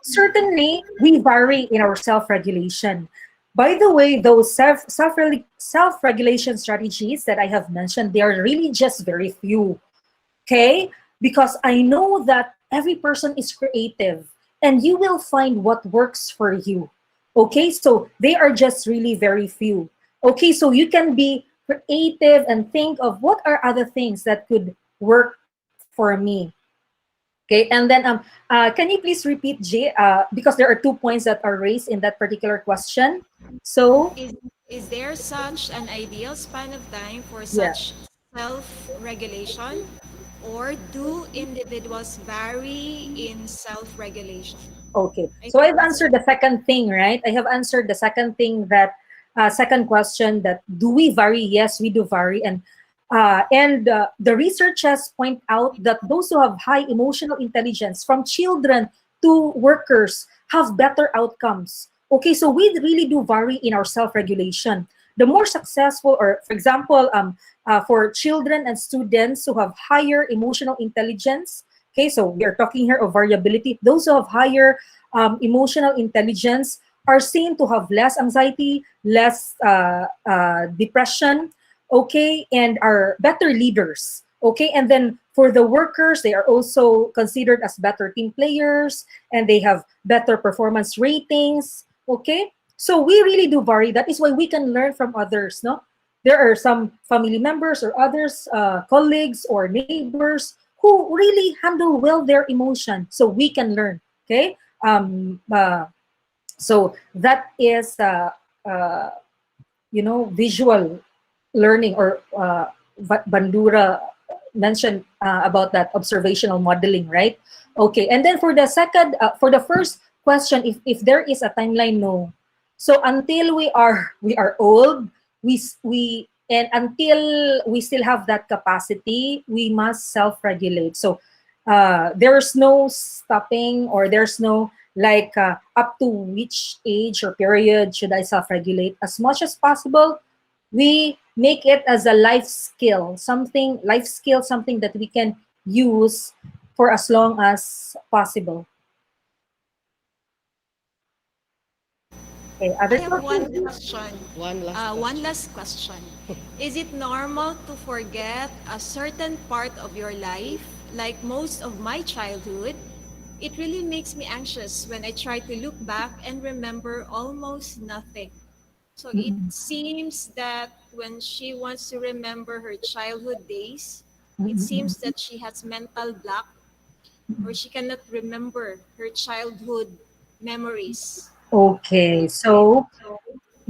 certainly we vary in our self-regulation. By the way, those self-regulation strategies that I have mentioned, they are really just very few. Okay? Because I know that every person is creative and you will find what works for you. Okay? So they are just really very few. Okay? So you can be creative and think of what are other things that could work for me. Okay, and then can you please repeat, Jay? Because there are 2 points that are raised in that particular question. So Is, is there such an ideal span of time for yeah, such self-regulation, or do individuals vary in self-regulation? okay. I So think I've that's answered the second thing, right? I have answered the second thing that second question that do we vary? Yes, we do vary, and the researchers point out that those who have high emotional intelligence, from children to workers, have better outcomes. Okay, so we really do vary in our self-regulation. The more successful, or for example, for children and students who have higher emotional intelligence, okay, so we are talking here of variability. Those who have higher emotional intelligence are seen to have less anxiety, less depression, okay, and are better leaders. Okay, and then for the workers, they are also considered as better team players and they have better performance ratings. Okay, so we really do vary. That is why we can learn from others. No, there are some family members or others, colleagues or neighbors who really handle well their emotion, so we can learn. Okay, so that is visual learning, or Bandura mentioned about that observational modeling, right? Okay, and then for the second, for the first question, if there is a timeline, no. So until we are old, we and until we still have that capacity, we must self-regulate. So there's no stopping, or there's no like up to which age or period should I self-regulate. As much as possible, we make it as a life skill, something that we can use for as long as possible. Okay, I other have one questions? question. One last One question. last question. Is it normal to forget a certain part of your life? Like most of my childhood, it really makes me anxious when I try to look back and remember almost nothing. So it Mm-mm, seems that when she wants to remember her childhood days, it mm-mm, seems that she has mental block, or she cannot remember her childhood memories. okay, so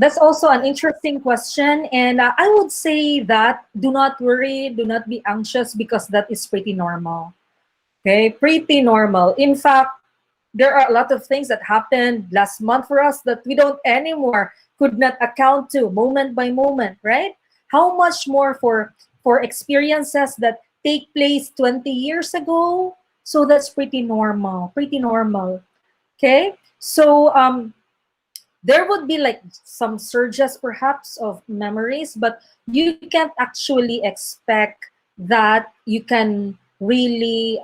That's also an interesting question. And I would say that do not worry, do not be anxious because that is pretty normal. Okay, pretty normal. In fact, there are a lot of things that happened last month for us that we don't anymore could not account to moment by moment, right? How much more for experiences that take place 20 years ago? So that's pretty normal, pretty normal. Okay? So there would be like some surges perhaps of memories, but you can't actually expect that you can really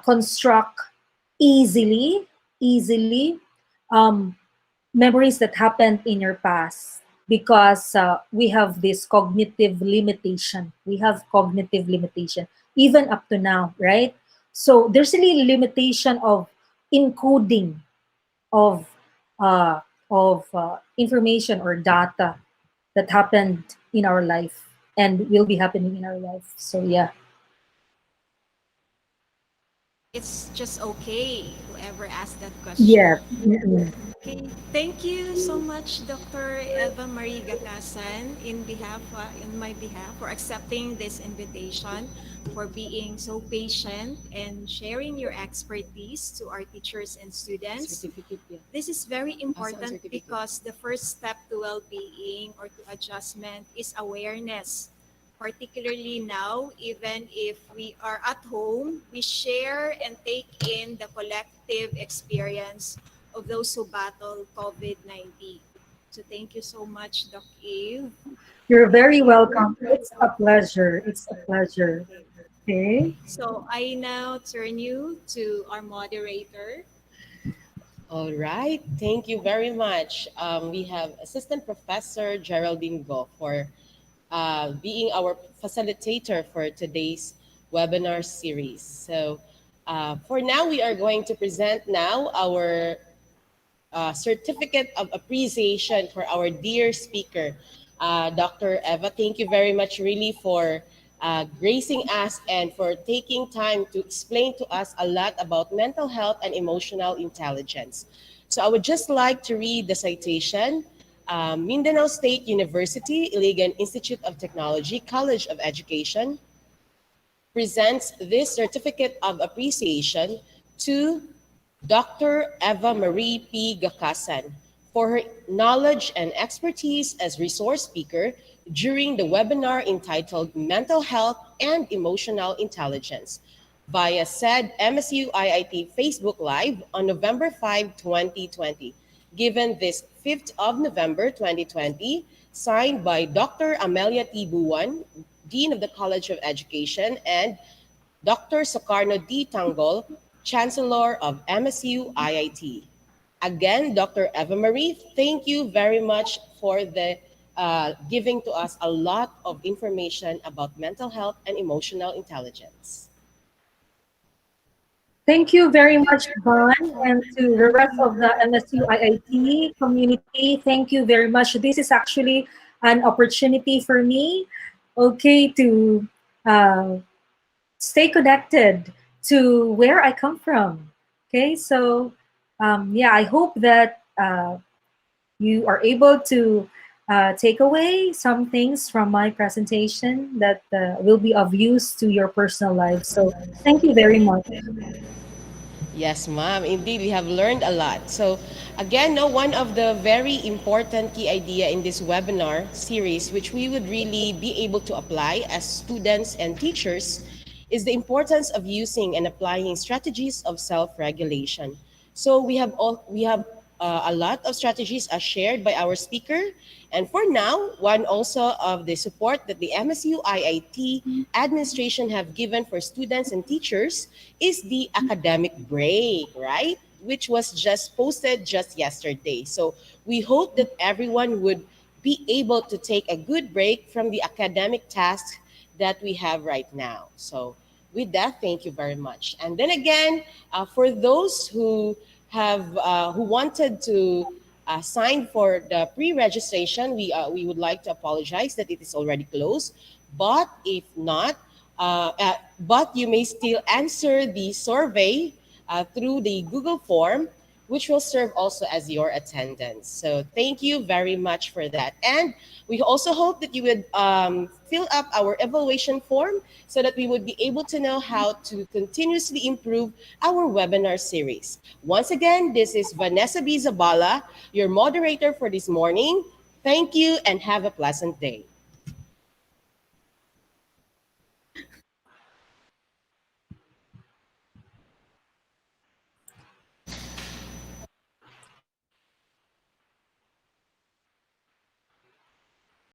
construct easily um, memories that happened in your past because we have this cognitive limitation. We have cognitive limitation even up to now, right? So there's really limitation of encoding of information or data that happened in our life and will be happening in our life. So yeah. It's just okay, whoever asked that Yes. question. Mm-mm. Okay, thank you so much, Dr. Eva Marie Gacasan, in my behalf, for accepting this invitation, for being so patient and sharing your expertise to our teachers and students. Certificate yan. This is very Saan important certificate? because the first step to well-being or to adjustment is awareness. Particularly now, even if we are at home, we share and take in the collective experience of those who battle COVID-19. So thank you so much, Doc Eve. You're very welcome. It's a pleasure. It's a pleasure. Okay. So I now turn you to our moderator. All right. Thank you very much. We have Assistant Professor Geraldine Go for being our facilitator for today's webinar series. So for now, we are going to present now our certificate of appreciation for our dear speaker, Dr. Eva. Thank you very much, really, for gracing us and for taking time to explain to us a lot about mental health and emotional intelligence. So I would just like to read the citation. Mindanao State University, Iligan Institute of Technology, College of Education, presents this certificate of appreciation to Dr. Eva Marie P. Gacasan for her knowledge and expertise as resource speaker during the webinar entitled Mental Health and Emotional Intelligence via said MSU-IIT Facebook Live on November 5, 2020, given this 5th of November 2020, signed by Dr. Amelia T. Buwan, Dean of the College of Education, and Dr. Socarno D. Tanggol, Chancellor of MSU-IIT. Again, Dr. Eva Marie, thank you very much for the giving to us a lot of information about mental health and emotional intelligence. Thank you very much, Van, and to the rest of the MSU IIT community. Thank you very much. This is actually an opportunity for me, okay, to uh, stay connected to where I come from. Okay, so yeah, I hope that you are able to take away some things from my presentation that will be of use to your personal life. So thank you very much. Yes, ma'am. Indeed, we have learned a lot. So, again, no, one of the very important key idea in this webinar series, which we would really be able to apply as students and teachers, is the importance of using and applying strategies of self-regulation. So we have a lot of strategies as shared by our speaker. And for now, one also of the support that the MSU IIT administration have given for students and teachers is the academic break, right? Which was just posted just yesterday. So we hope that everyone would be able to take a good break from the academic tasks that we have right now. So with that, thank you very much. And then again, for those who wanted to sign for the pre-registration, we would like to apologize that it is already closed. But if not, but you may still answer the survey through the Google form, which will serve also as your attendance. So thank you very much for that. And we also hope that you would fill up our evaluation form so that we would be able to know how to continuously improve our webinar series. Once again, this is Vanessa B. Zabala, your moderator for this morning. Thank you and have a pleasant day.